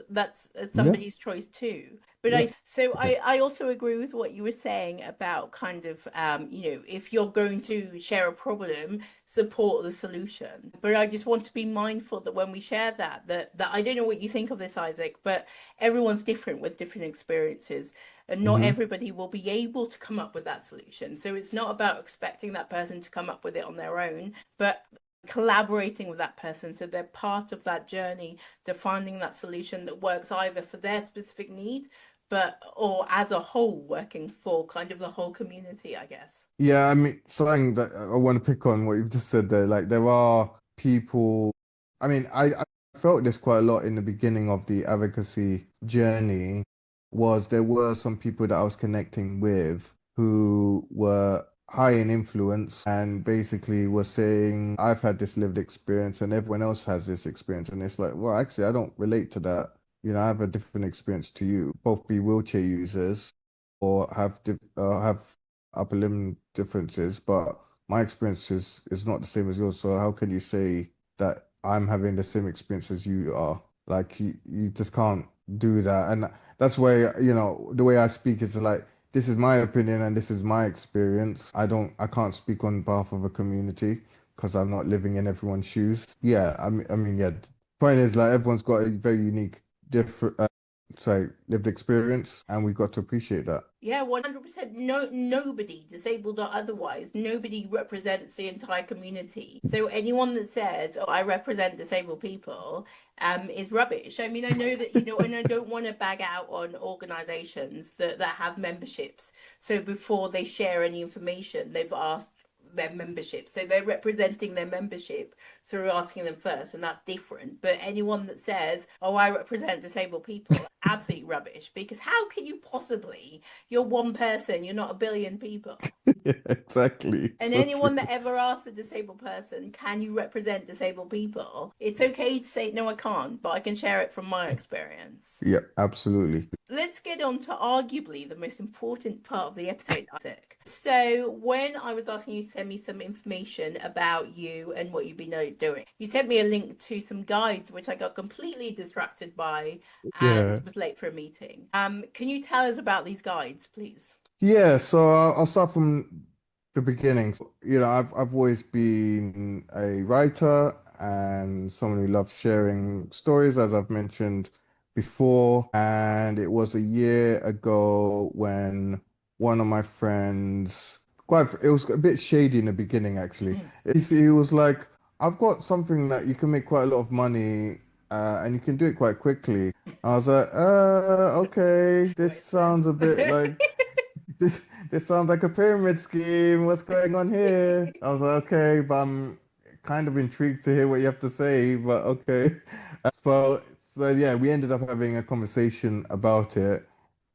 Yeah, somebody's choice too. But yeah. I also agree with what you were saying about kind of if you're going to share a problem, support the solution. But I just want to be mindful that when we share that I don't know what you think of this, Isaac, but everyone's different with different experiences, and not Hmm. everybody will be able to come up with that solution. So it's not about expecting that person to come up with it on their own, but collaborating with that person so they're part of that journey to finding that solution that works either for their specific need, but or as a whole working for kind of the whole community, I guess. Yeah, I mean, something that I want to pick on what you've just said there. Like, there are people, I mean, I felt this quite a lot in the beginning of the advocacy journey. was there were some people that I was connecting with who were high in influence and basically were saying, I've had this lived experience and everyone else has this experience. And it's like, well, actually, I don't relate to that. I have a different experience to you. Both be wheelchair users or have upper limb differences, but my experience is not the same as yours. So how can you say that I'm having the same experience as you are? Like you just can't do that. And that's why, the way I speak is like, this is my opinion and this is my experience. I can't speak on behalf of a community because I'm not living in everyone's shoes. Yeah, I mean, yeah. Point is like everyone's got a very unique, different, sorry, lived experience, and we've got to appreciate that. Yeah, 100%. No, nobody, disabled or otherwise, nobody represents the entire community. So anyone that says, "Oh, I represent disabled people," is rubbish. I mean, I know that, and I don't want to bag out on organizations that have memberships. So before they share any information, they've asked their membership. So they're representing their membership through asking them first, and that's different. But anyone that says, "Oh, I represent disabled people," absolutely rubbish. Because how can you possibly? You're one person, you're not a billion people. Yeah, exactly. And So anyone true. that ever asks a disabled person, can you represent disabled people? It's okay to say, no, I can't, but I can share it from my experience. Yeah, absolutely. Let's get on to arguably the most important part of the episode, Isaac. So, when I was asking you to send me some information about you and what you've been doing, you sent me a link to some guides, which I got completely distracted by and Yeah. was late for a meeting. Can you tell us about these guides, please? Yeah, so I'll start from the beginning. So, I've always been a writer and someone who loves sharing stories, as I've mentioned before. And it was a year ago when one of my friends, it was a bit shady in the beginning, actually. He was like, I've got something that you can make quite a lot of money, and you can do it quite quickly. I was like, okay, this What's sounds a this? bit like this this sounds like a pyramid scheme. What's going on here? I was like, okay, but I'm kind of intrigued to hear what you have to say, but okay. So, so yeah, we ended up having a conversation about it,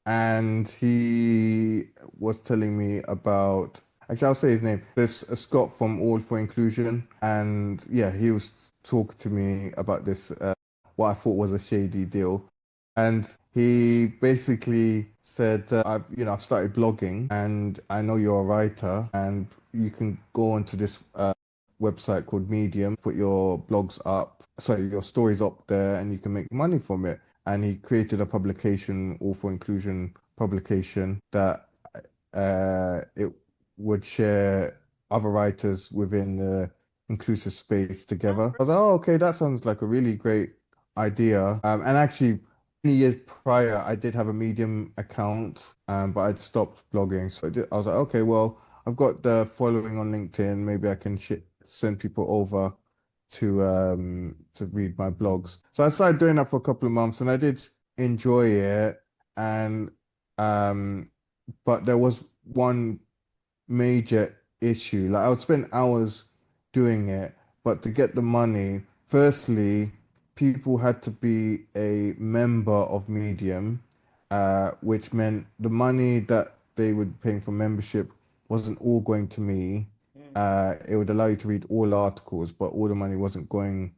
and he was telling me about, actually, I'll say his name. There's a Scott from All for Inclusion, and yeah, he was talking to me about this, what I thought was a shady deal. And he basically said, I've started blogging, and I know you're a writer, and you can go onto this website called Medium, put your blogs up, sorry, your stories up there, and you can make money from it. And he created a publication, All for Inclusion publication, that it would share other writers within the inclusive space together. I was like, oh, okay, that sounds like a really great idea. And actually, many years prior, I did have a Medium account, but I'd stopped blogging. So I was like, okay, well, I've got the following on LinkedIn. Maybe I can send people over to read my blogs. So I started doing that for a couple of months, and I did enjoy it. And um, but there was one major issue. Like I would spend hours doing it, but to get the money, firstly, people had to be a member of Medium, which meant the money that they would be paying for membership wasn't all going to me. It would allow you to read all articles, but all the money wasn't going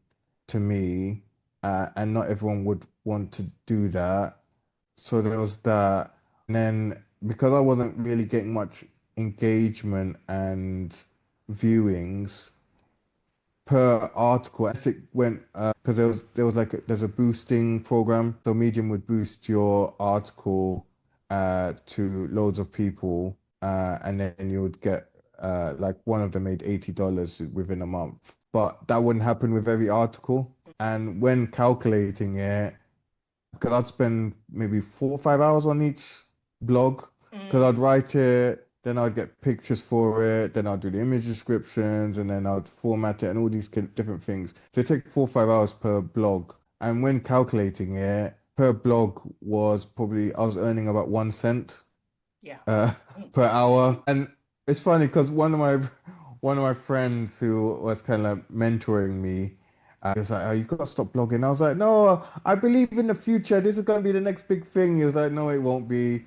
to me, and not everyone would want to do that. So there was that. And then because I wasn't really getting much engagement and viewings per article, as it went, because there was like there's a boosting program. So Medium would boost your article to loads of people, and then you would get like one of them made $80 within a month. But that wouldn't happen with every article. And when calculating it, because I'd spend maybe 4 or 5 hours on each blog because I'd Mm. write it, then I'd get pictures for it, then I'd do the image descriptions, and then I'd format it and all these different things. So it take 4 or 5 hours per blog. And when calculating it, per blog was probably I was earning about 1 cent Yeah. uh, per hour. And it's funny because one of my friends who was kind of mentoring me, He was like, "Oh, you gotta stop blogging." I was like, "No, I believe in the future. This is gonna be the next big thing." He was like, "No, it won't be.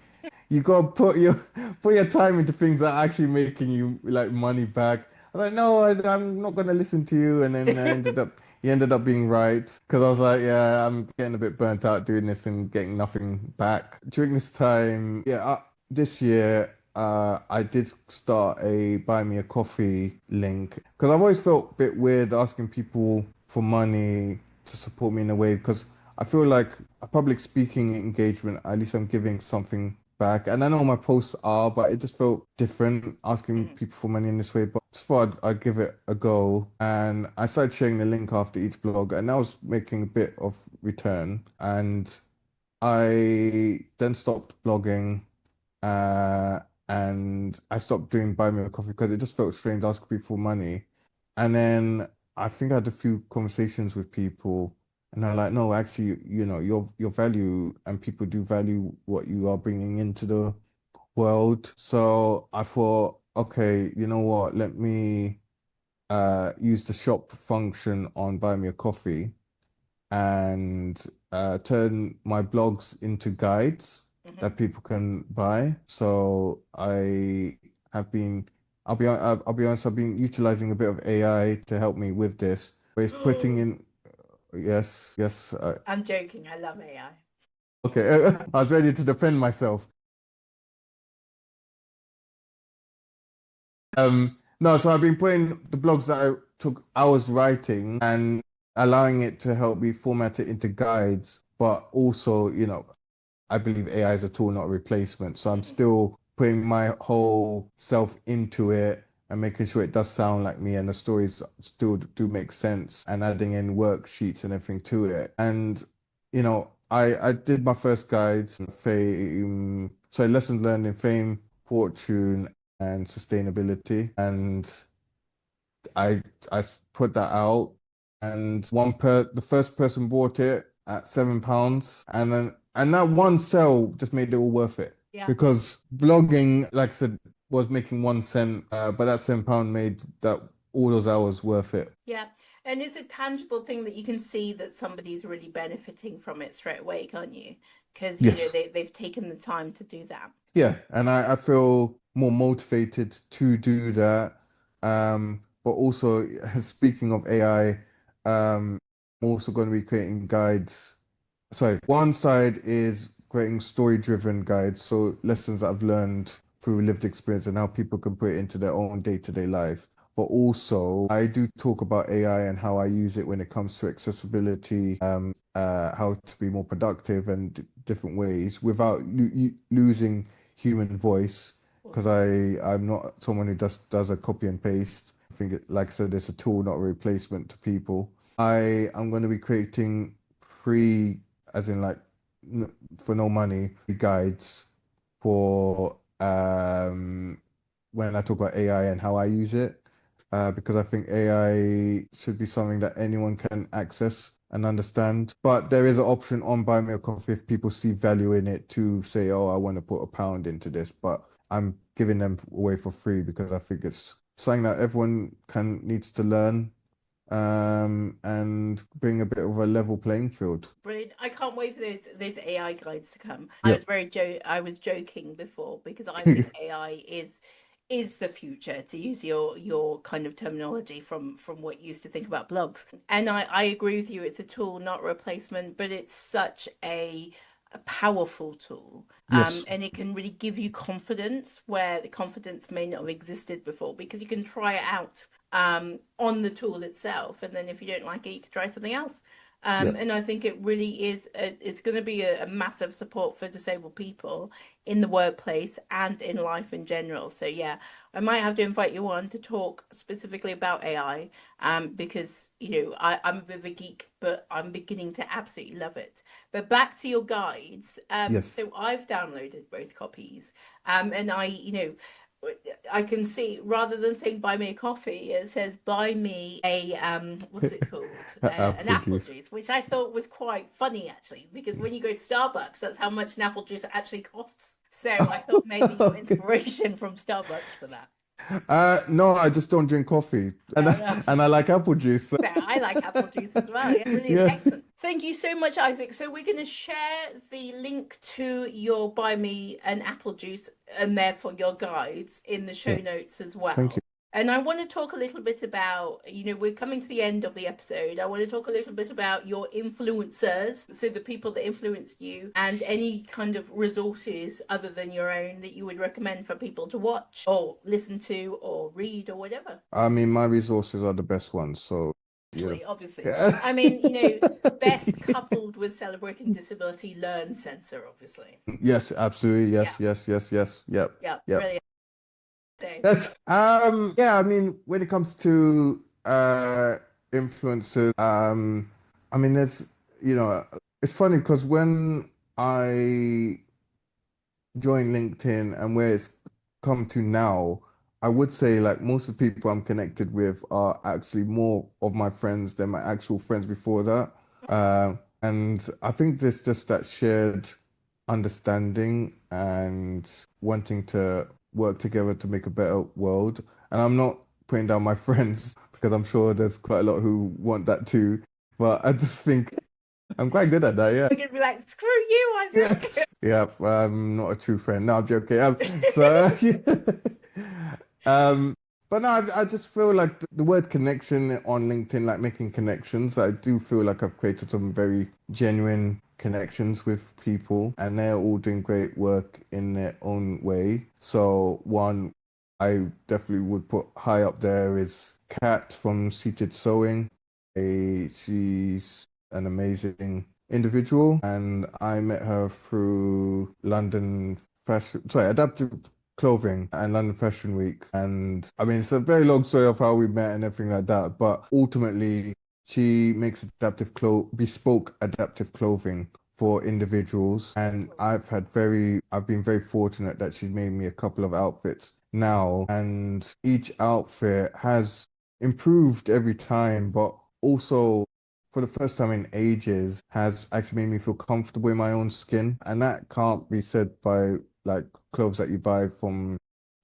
You gotta put your time into things that are actually making you like money back." I was like, "No, I'm not gonna listen to you." And then he ended up being right because I was like, "Yeah, I'm getting a bit burnt out doing this and getting nothing back." During this time, yeah, this year. I did start a buy me a coffee link because I've always felt a bit weird asking people for money to support me in a way because I feel like a public speaking engagement, at least I'm giving something back. And I know my posts are, but it just felt different asking Mhm. people for money in this way. But just thought I'd give it a go. And I started sharing the link after each blog, and I was making a bit of return. And I then stopped blogging uh, and I stopped doing buy me a coffee because it just felt strange asking people for money. And then I think I had a few conversations with people, and they're like, "No, actually, your value and people do value what you are bringing into the world." So I thought, okay, you know what? Let me use the shop function on Buy Me a Coffee and turn my blogs into guides Mhm. that people can buy. So I have been, I'll be honest, I've been utilizing a bit of AI to help me with this. But it's putting in, yes, yes. I'm joking. I love AI. Okay, I was ready to defend myself. No, so I've been putting the blogs that I took hours writing and allowing it to help me format it into guides, but also, I believe AI is a tool, not a replacement. So I'm Mhm. still putting my whole self into it and making sure it does sound like me and the stories still do make sense and adding in worksheets and everything to it. And, I did my first guides, fame, so lessons learned in fame, fortune, and sustainability. And I I put that out, and the first person bought it at £7, and that one sell just made it all worth it Yeah. because blogging, like I said, was making 1 cent, but that £7 made that all those hours worth it. Yeah. And it's a tangible thing that you can see that somebody's really benefiting from it straight away, can't you? Because, Yes. they've taken the time to do that. Yeah, and I feel more motivated to do that. But also, speaking of AI, I'm also going to be creating guides. So one side is creating story-driven guides, so lessons that I've learned through lived experience and how people can put it into their own day-to-day life. But also, I do talk about AI and how I use it when it comes to accessibility, how to be more productive and different ways without losing human voice. Because Awesome. I'm not someone who just does a copy and paste. I think like I said, it's a tool, not a replacement to people. I am going to be creating free, as in like n for no money, guides for when I talk about AI and how I use it. Because I think AI should be something that anyone can access and understand. But there is an option on Buy Me a Coffee if people see value in it to say, "Oh, I want to put £1 into this." But I'm giving them away for free because I think it's something that everyone can needs to learn and bring a bit of a level playing field. Brilliant. I can't wait for those AI guides to come. Yep. I was joking before because I think AI is the future, to use your kind of terminology from what you used to think about blogs. And I agree with you, it's a tool, not a replacement, but it's such a powerful tool. Yes. And it can really give you confidence where the confidence may not have existed before because you can try it out on the tool itself. And then if you don't like it, you can try something else. Yep. And I think it really it's going to be a massive support for disabled people in the workplace and in life in general. So yeah, I might have to invite you on to talk specifically about AI, because I'm a bit of a geek, but I'm beginning to absolutely love it. But back to your guides. Yes. So I've downloaded both copies, and I can see rather than saying buy me a coffee, it says buy me a what's it called? An Apple apple juice. juice, which I thought was quite funny actually, because when you go to Starbucks, that's how much an apple juice actually costs. So I thought maybe you got Okay. inspiration from Starbucks for that. No, I just don't drink coffee, and Fair enough. and I like apple juice. So. Fair. I like apple juice as well. Yeah, brilliant. Yeah, Excellent. Thank you so much, Isaac. So we're going to share the link to your Buy Me an Apple Juice and therefore your guides in the show yeah. notes as Thank well. you. And I want to talk a little bit about, we're coming to the end of the episode. I want to talk a little bit about your influencers, so the people that influenced you, and any kind of resources other than your own that you would recommend for people to watch or listen to or read or whatever. I mean, my resources are the best ones, so Obviously, obviously. yeah. I mean, best coupled with Celebrating Disability Learn Centre, obviously. Yes, absolutely. Yeah, Yes, yes, yes, yes. Yep, yeah, yep. brilliant. So, That's yeah, I mean, when it comes to influencers, I mean, you know, it's funny because when I joined LinkedIn and where it's come to now, I would say like most of the people I'm connected with are actually more of my friends than my actual friends before that. And I think there's just that shared understanding and wanting to work together to make a better world. And I'm not putting down my friends because I'm sure there's quite a lot who want that too. But I just think I'm quite good at that, yeah. we're going to be like, screw you, Yeah, Isaac. yeah, I'm not a true friend. No, I'm joking. So, yeah. um, but no, I just feel like the word connection on LinkedIn, like making connections, I do feel like I've created some very genuine connections with people, and they're all doing great work in their own way. So, one I definitely would put high up there is Kat from Seated Sewing. She's an amazing individual, and I met her through London Fashion, sorry, Adaptive Clothing and London Fashion Week. And I mean, it's a very long story of how we met and everything like that, but ultimately, she makes bespoke adaptive clothing for individuals. And I've been very fortunate that she's made me a couple of outfits now, and each outfit has improved every time, but also for the first time in ages has actually made me feel comfortable in my own skin. And that can't be said by like clothes that you buy from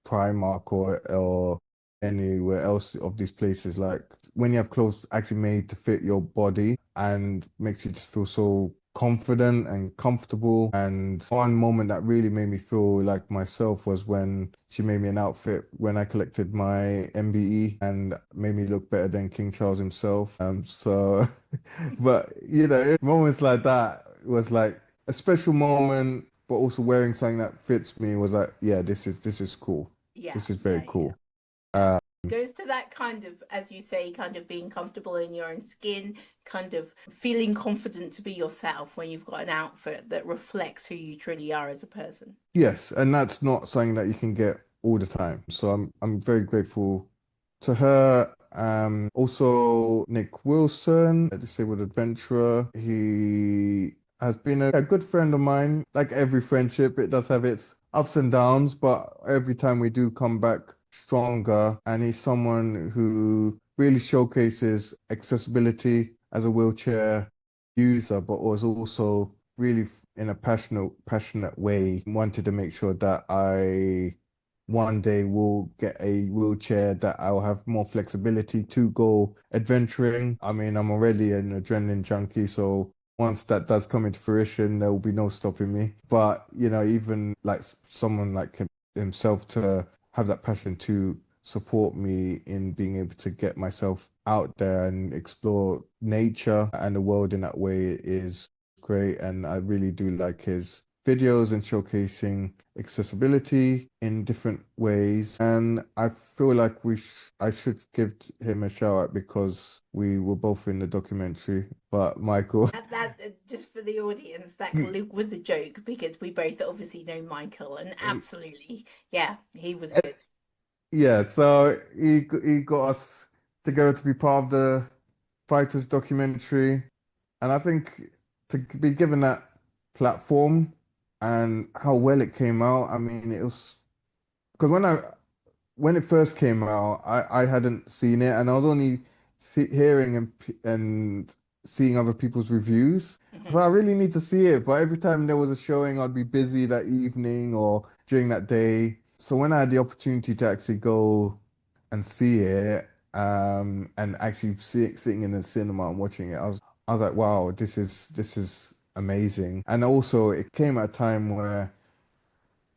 Primark or anywhere else of these places. Like when you have clothes actually made to fit your body and makes you just feel so confident and comfortable. And one moment that really made me feel like myself was when she made me an outfit when I collected my MBE and made me look better than King Charles himself. So, but moments like that was like a special moment, but also wearing something that fits me was like, yeah, this is cool. Yeah, This is very yeah, yeah. cool. Yeah. Uh, Goes to that kind of, as you say, kind of being comfortable in your own skin, kind of feeling confident to be yourself when you've got an outfit that reflects who you truly are as a person. yes, and that's not something that you can get all the time. So I'm very grateful to her. Also Nick Wilson, a disabled adventurer. He has been a good friend of mine. Like every friendship, it does have its ups and downs, but every time we do come back stronger. And he's someone who really showcases accessibility as a wheelchair user, but was also really in a passionate way, wanted to make sure that I one day will get a wheelchair that I'll have more flexibility to go adventuring. I mean, I'm already an adrenaline junkie, so once that does come into fruition, there will be no stopping me. But, even like someone like himself to have that passion to support me in being able to get myself out there and explore nature and the world in that way is great. And I really do like his videos and showcasing accessibility in different ways. And I feel like I should give him a shout out because we were both in the documentary. But Michael, Just for the audience, that Luke was a joke because we both obviously know Michael, and absolutely, yeah, he was good. yeah, so he got us together to be part of the Fighters documentary. And I think to be given that platform and how well it came out, I mean, it was because when it first came out, I hadn't seen it, and I was only hearing and seeing other people's reviews. So Mhm. I really need to see it. But every time there was a showing, I'd be busy that evening or during that day. So when I had the opportunity to actually go and see it, and actually sitting in the cinema and watching it, I was like, wow, this is amazing. And also, it came at a time where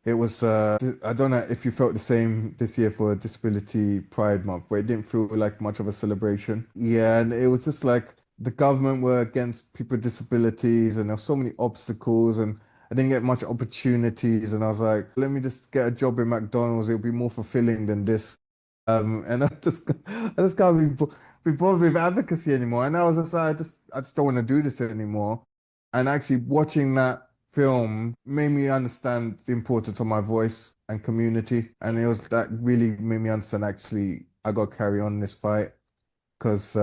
it was, I don't know if you felt the same this year for Disability Pride Month, where it didn't feel like much of a celebration. Yeah, and it was just like the government were against people with disabilities, and there were so many obstacles, and I didn't get much opportunities. And I was like, let me just get a job in McDonald's. It'll be more fulfilling than this. And I just can't be bothered with advocacy anymore. And I was just like, I just don't want to do this anymore. And actually watching that film made me understand the importance of my voice and community. And it was that really made me understand actually I got to carry on this fight because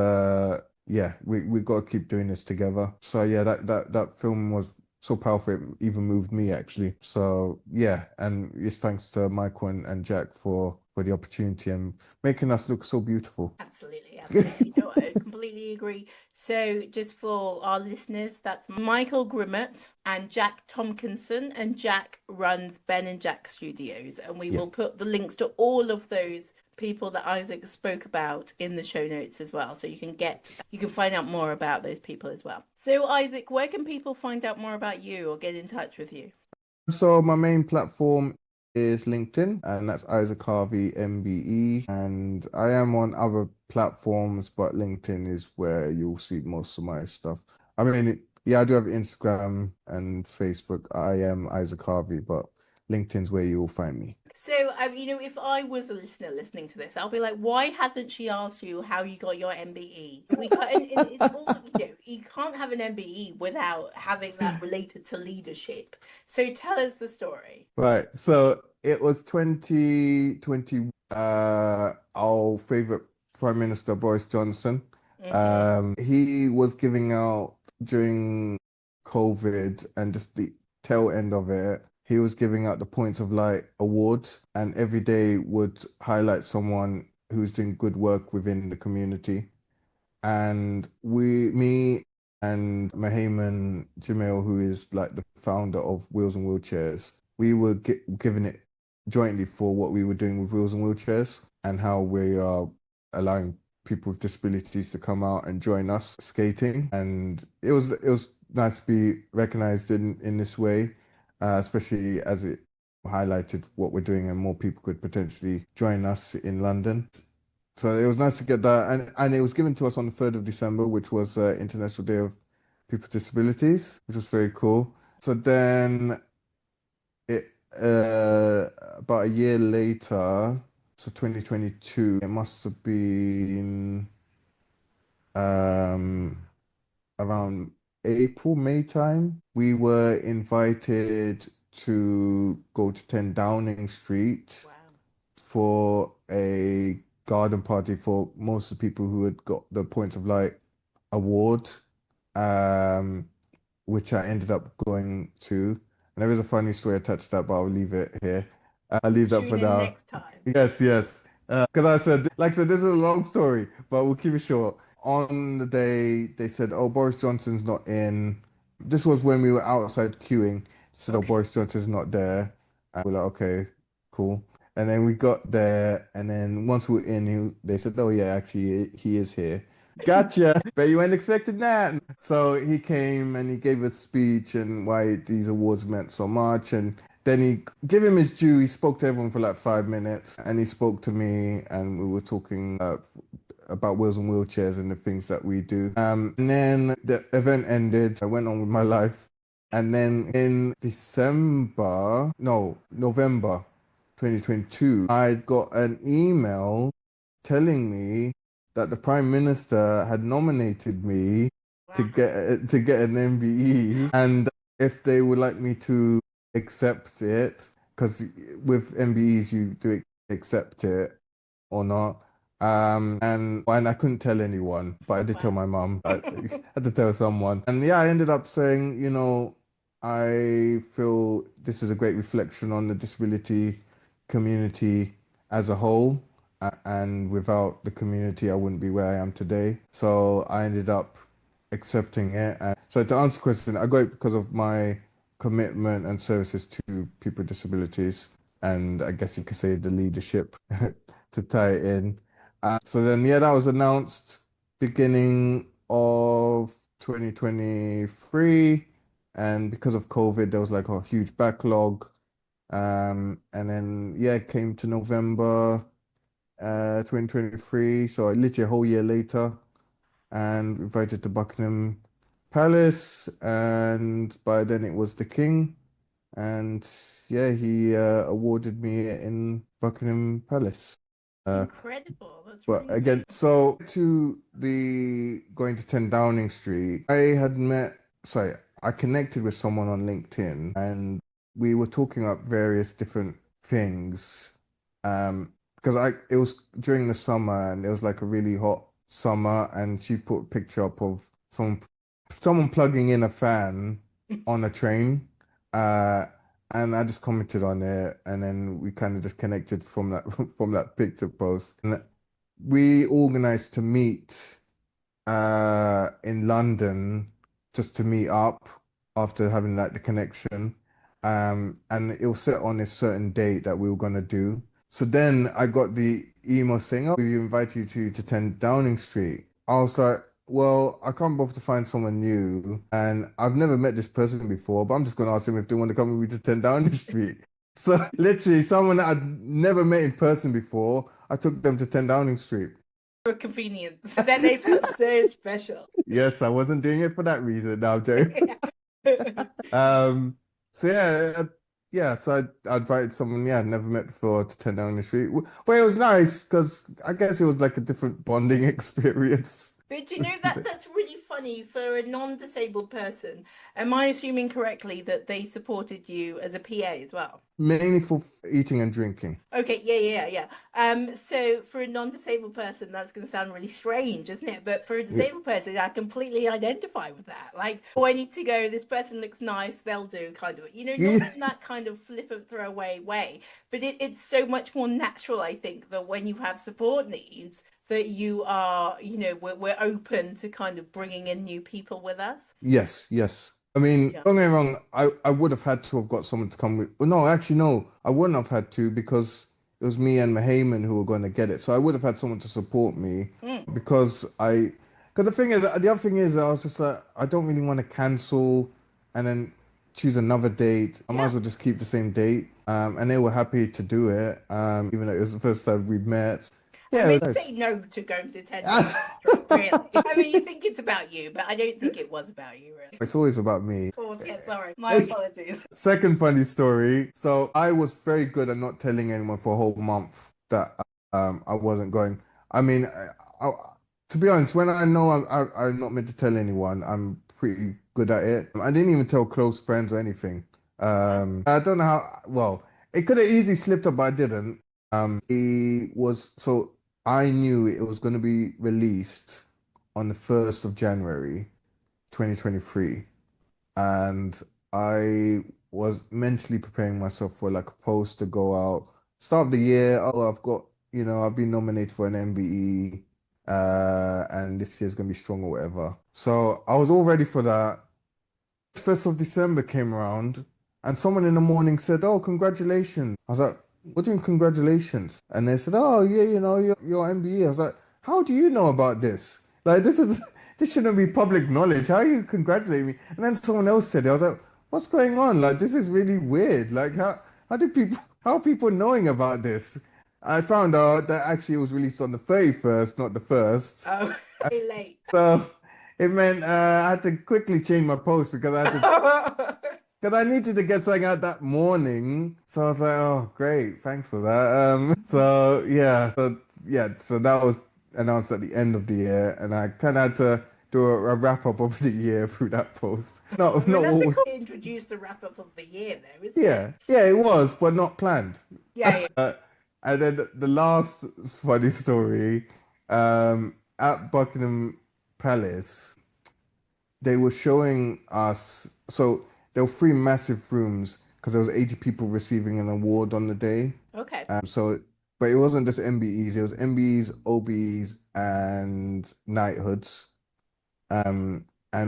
yeah, we got to keep doing this together. So yeah, that film was so powerful. It even moved me actually. So yeah, and it's thanks to Michael and Jack for the opportunity and making us look so beautiful. Absolutely, absolutely. No, I completely agree. So, just for our listeners, that's Michael Grimmett and Jack Tompkinson, and Jack runs Ben and Jack Studios. And we Yeah. will put the links to all of those people that Isaac spoke about in the show notes as well. So you can find out more about those people as well. So, Isaac, where can people find out more about you or get in touch with you? So my main platform is LinkedIn, and that's Isaac Harvey MBE. And I am on other platforms, but LinkedIn is where you'll see most of my stuff. I mean, yeah, I do have Instagram and Facebook. I am Isaac Harvey, but LinkedIn's where you'll find me. So, if I was a listener listening to this, I'll be like, why hasn't she asked you how you got your MBE? We can't, and it's all, you can't have an MBE without having that related to leadership. So tell us the story. Right. So it was 2020. Our favorite Prime Minister Boris Johnson. Mm-hmm. He was giving out during COVID and just the tail end of it. He was giving out the Points of Light award, and every day would highlight someone who's doing good work within the community. And me and Mahayman Jamil, who is like the founder of Wheels and Wheelchairs, we were given it jointly for what we were doing with Wheels and Wheelchairs and how we are allowing people with disabilities to come out and join us skating. And it was nice to be recognized in this way, especially as it highlighted what we're doing and more people could potentially join us in London. So it was nice to get that, and it was given to us on the 3rd of December, which was International Day of People with Disabilities, which was very cool. So then it about a year later, so 2022, it must have been um around April, May time, we were invited to go to 10 Downing Street Wow. for a garden party for most of the people who had got the Points of Light award, um, which I ended up going to. And there is a funny story attached to that, but I'll leave it here. I'll leave that for Tune in now. next time. Yes, yes. Because I said, like I said, this is a long story, but we'll keep it short. On the day, they said, "Oh, Boris Johnson's not in." This was when we were outside queuing. Said, "Oh, Okay. Boris Johnson's not there." And we're like, "Okay, cool." And then we got there, and then once we were in, they said, "Oh yeah, actually, he is here." Gotcha. Bet you weren't expecting that. So he came and he gave a speech and why these awards meant so much. And then he give him his due. He spoke to everyone for like 5 minutes, and he spoke to me, and we were talking about wheels and wheelchairs and the things that we do. And then the event ended. I went on with my life, and then in November 2022, I got an email telling me that the Prime Minister had nominated me Wow. to get an MBE, and if they would like me to accept it, because with MBEs you do accept it or not. And I couldn't tell anyone, but I did tell Wow. my mum. I had to tell someone. And yeah, I ended up saying, I feel this is a great reflection on the disability community as a whole. And without the community, I wouldn't be where I am today. So I ended up accepting it. And so to answer the question, I got it because of my commitment and services to people with disabilities. and I guess you could say the leadership to tie it in. So then, yeah, that was announced beginning of 2023, and because of COVID, there was like a huge backlog. And then yeah, it came to November 2023, so literally a whole year later, and invited to Buckingham Palace, and by then it was the King, and yeah, he awarded me in Buckingham Palace. It's Uh, incredible. That's but really again, amazing. so to the going to 10 Downing Street, I connected with someone on LinkedIn, and we were talking up various different things. Because it was during the summer and it was like a really hot summer, and she put a picture up of someone someone plugging in a fan on a train. Uh, and I just commented on it, and then we kind of just connected from that from that picture post. And we organized to meet in London, just to meet up after having like the connection. And it was set on a certain date that we were gonna do. So then I got the email saying, "Oh, we invite you to 10 Downing Street." I was like, "Well, I can't bother to find someone new, and I've never met this person before, but I'm just gonna ask them if they want to come with me to 10 Downing Street." So literally, someone that I'd never met in person before, I took them to 10 Downing Street. For convenience. I bet they felt so special. Yes, I wasn't doing it for that reason. No, I'm joking. Um, so yeah, yeah. So I invited someone, yeah, I'd never met before to 10 Downing Street. Well, it was nice because I guess it was like a different bonding experience. But you know that that's really funny for a non-disabled person. Am I assuming correctly that they supported you as a PA as well? Mainly for eating and drinking. Okay, yeah. So for a non-disabled person, that's going to sound really strange, isn't it? But for a Yeah, disabled person, I completely identify with that. Like, oh, I need to go. This person looks nice. They'll do kind of, not yeah, in that kind of flippant throwaway way, but it's so much more natural, I think, that when you have support needs, that you are, we're open to kind of bringing in new people with us. yes, yes. I mean, Yeah. don't get me wrong, I would have had to have got someone to come with. Well, no, actually, no, I wouldn't have had to because it was me and Mahayman who were going to get it. So I would have had someone to support me Mm. because because the thing is, the other thing is, I was just like, I don't really want to cancel and then choose another date. I might Yeah. as well just keep the same date. And they were happy to do it, even though it was the first time we'd met. I Yeah, mean, it was say no to going to 10 nice. Downing Street, really. I mean, you think it's about you, but I don't think it was about you, really. It's always about me. Oh, yeah, sorry. My apologies. Second funny story. So I was very good at not telling anyone for a whole month that I wasn't going. I mean, I, to be honest, when I know I'm not meant to tell anyone, I'm pretty good at it. I didn't even tell close friends or anything. Wow. I don't know how, well, it could have easily slipped up, but I didn't. It was, so I knew it was going to be released on the 1st of January, 2023, and I was mentally preparing myself for like a post to go out, start of the year. Oh, I've been nominated for an MBE, and this year's gonna be strong or whatever. So I was all ready for that. 1st of December came around, and someone in the morning said, "Oh, congratulations." I was like, "What do you mean congratulations?" And they said, "Oh, yeah, your MBE." I was like, "How do you know about this? Like, this shouldn't be public knowledge. How are you congratulating me?" And then someone else said it. I was like, "What's going on? Like, this is really weird. Like, how are people knowing about this?" I found out that actually it was released on the 31st, not the first. Oh, very late. So it meant I had to quickly change my post because I needed to get something out that morning. So I was like, oh, great, thanks for that. So that was announced at the end of the year, and I kind of had to do a wrap up of the year through that post. I Not mean, not that's what a was, cool way to introduce the wrap up of the year, though, isn't it? yeah, it was, but not planned. Yeah. Uh, and then the last funny story, at Buckingham Palace, they were showing us, so there were three massive rooms because there was 80 people receiving an award on the day. Okay. But it wasn't just MBEs, it was MBEs, OBEs, and knighthoods. And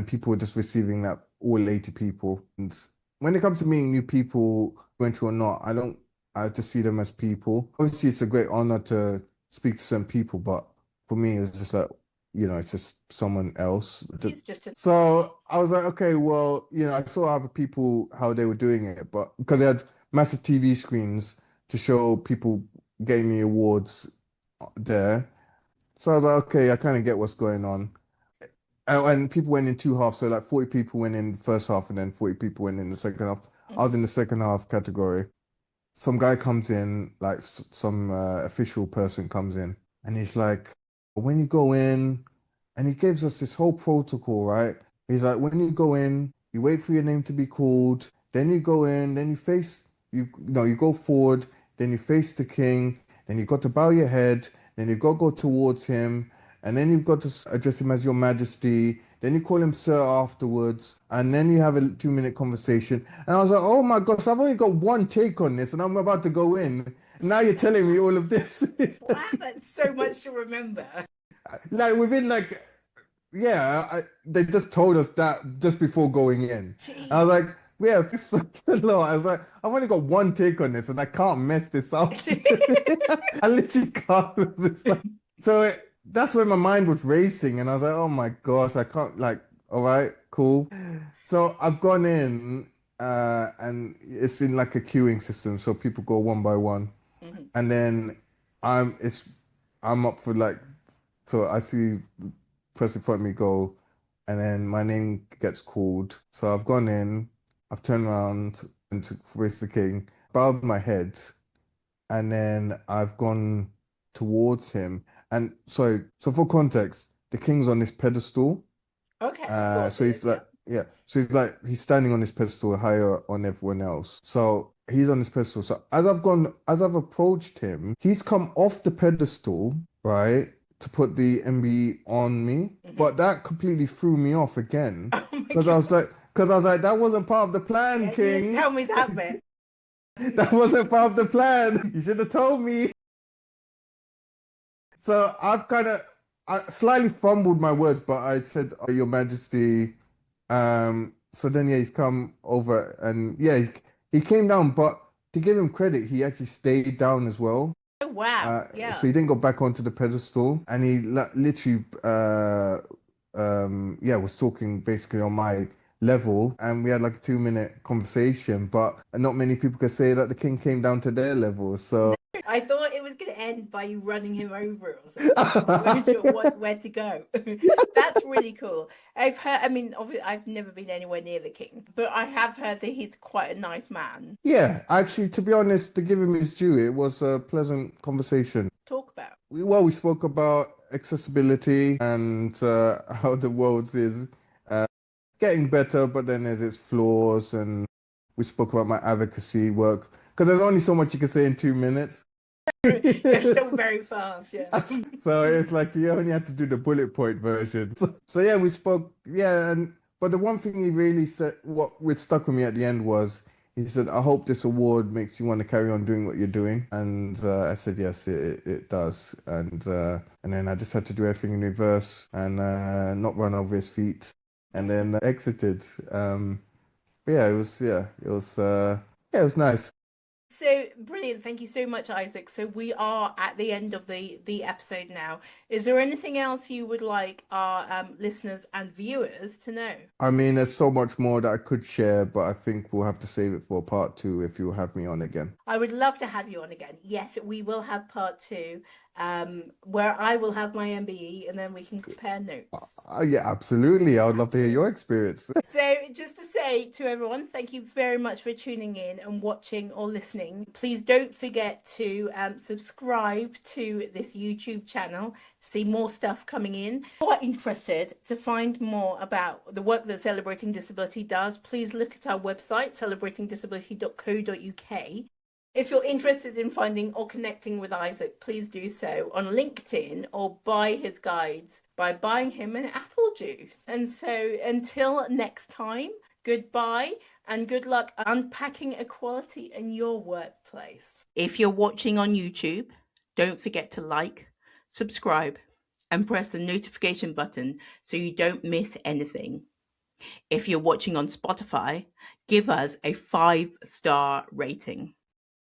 people were just receiving that, all 80 people. And when it comes to meeting new people, went or not, I don't. I just see them as people. Obviously, it's a great honor to speak to some people, but for me, it's just like, it's just someone else. It's just a So I was like, okay, well, I saw other people how they were doing it, but because they had massive TV screens to show people getting me awards there. So I was like, okay, I kind of get what's going on. And people went in two halves, so like 40 people went in the first half, and then 40 people went in the second half. I was Mhm. in the second half category. Some guy comes in, like some official person comes in, and he's like, when you go in, and he gives us this whole protocol, right? He's like, when you go in, you wait for your name to be called, then you go in, then you face, no, you go forward, then you face the king, then you got to bow your head, then you got to go towards him, and then you've got to address him as your majesty. Then you call him sir afterwards, and then you have a 2-minute conversation. And I was like, oh my gosh, I've only got one take on this, and I'm about to go in. And now you're telling me all of this. Wow, that's so much to remember. Like within like, yeah, they just told us that just before going in. I was Jeez. like, yeah, thanks a lot. I was like, I've only got one take on this, and I can't mess this up. I literally can't mess this up. So that's when my mind was racing, and I was like, oh my gosh, I can't like, all right, cool. So I've gone in, and it's in like a queuing system, so people go one by one, Mhm. and then I'm it's I'm up for like, so I see person in front of me go, and then my name gets called. So I've gone in, I've turned around and to face the king, bowed my head, and then I've gone towards him. And so for context, the king's on this pedestal. Okay, of course So it is, he's yeah. like, yeah, so he's standing on this pedestal higher on everyone else. So he's on this pedestal. So as I've approached him, he's come off the pedestal, right, to put the MBE on me. Hmm. But that completely threw me off again. Oh my God. Because I was like, that wasn't part of the plan, Yeah, you didn't King. tell me that bit. That wasn't part of the plan. You should have told me. So I've kind of I slightly fumbled my words, but I said, "Oh, Your Majesty." So then yeah, he's come over and yeah, he came down, but to give him credit, he actually stayed down as well. Oh wow, So yeah. he didn't go back onto the pedestal, and he literally yeah, was talking basically on my level, and we had like a 2-minute conversation, but not many people could say that the king came down to their level. No, So I thought it was going to end by you running him over or something because you weren't sure where to go. That's really cool. I've heard, I mean, obviously, I've never been anywhere near the king, but I have heard that he's quite a nice man Yeah, actually, to be honest, to give him his due, it was a pleasant conversation. to talk about. Well, we spoke about accessibility and how the world is uh, getting better, but then there's its flaws, and we spoke about my advocacy work because there's only so much you can say in 2 minutes. You're still very fast, yeah. So it's like you only had to do the bullet point version. So yeah, we spoke. Yeah, and but the one thing he really said, what stuck with me at the end was he said, "I hope this award makes you want to carry on doing what you're doing." And I said, "Yes, it does." And then I just had to do everything in reverse and not run over his feet, and then exited. But yeah, it was nice. So brilliant. Thank you so much, Isaac. So we are at the end of the episode now. Is there anything else you would like our listeners and viewers to know? I mean, there's so much more that I could share, but I think we'll have to save it for part two if you'll have me on again. I would love to have you on again. Yes, we will have part two, where I will have my MBE and then we can compare notes. Yeah, absolutely. I would love to hear Absolutely. your experience. So, just to say to everyone, thank you very much for tuning in and watching or listening. Please don't forget to subscribe to this YouTube channel to see more stuff coming in. If you are interested to find more about the work that Celebrating Disability does, please look at our website, celebratingdisability.co.uk. If you're interested in finding or connecting with Isaac, please do so on LinkedIn or buy his guides by buying him an apple juice. And so until next time, goodbye and good luck unpacking equality in your workplace. If you're watching on YouTube, don't forget to like, subscribe, and press the notification button so you don't miss anything. If you're watching on Spotify, give us a 5-star rating.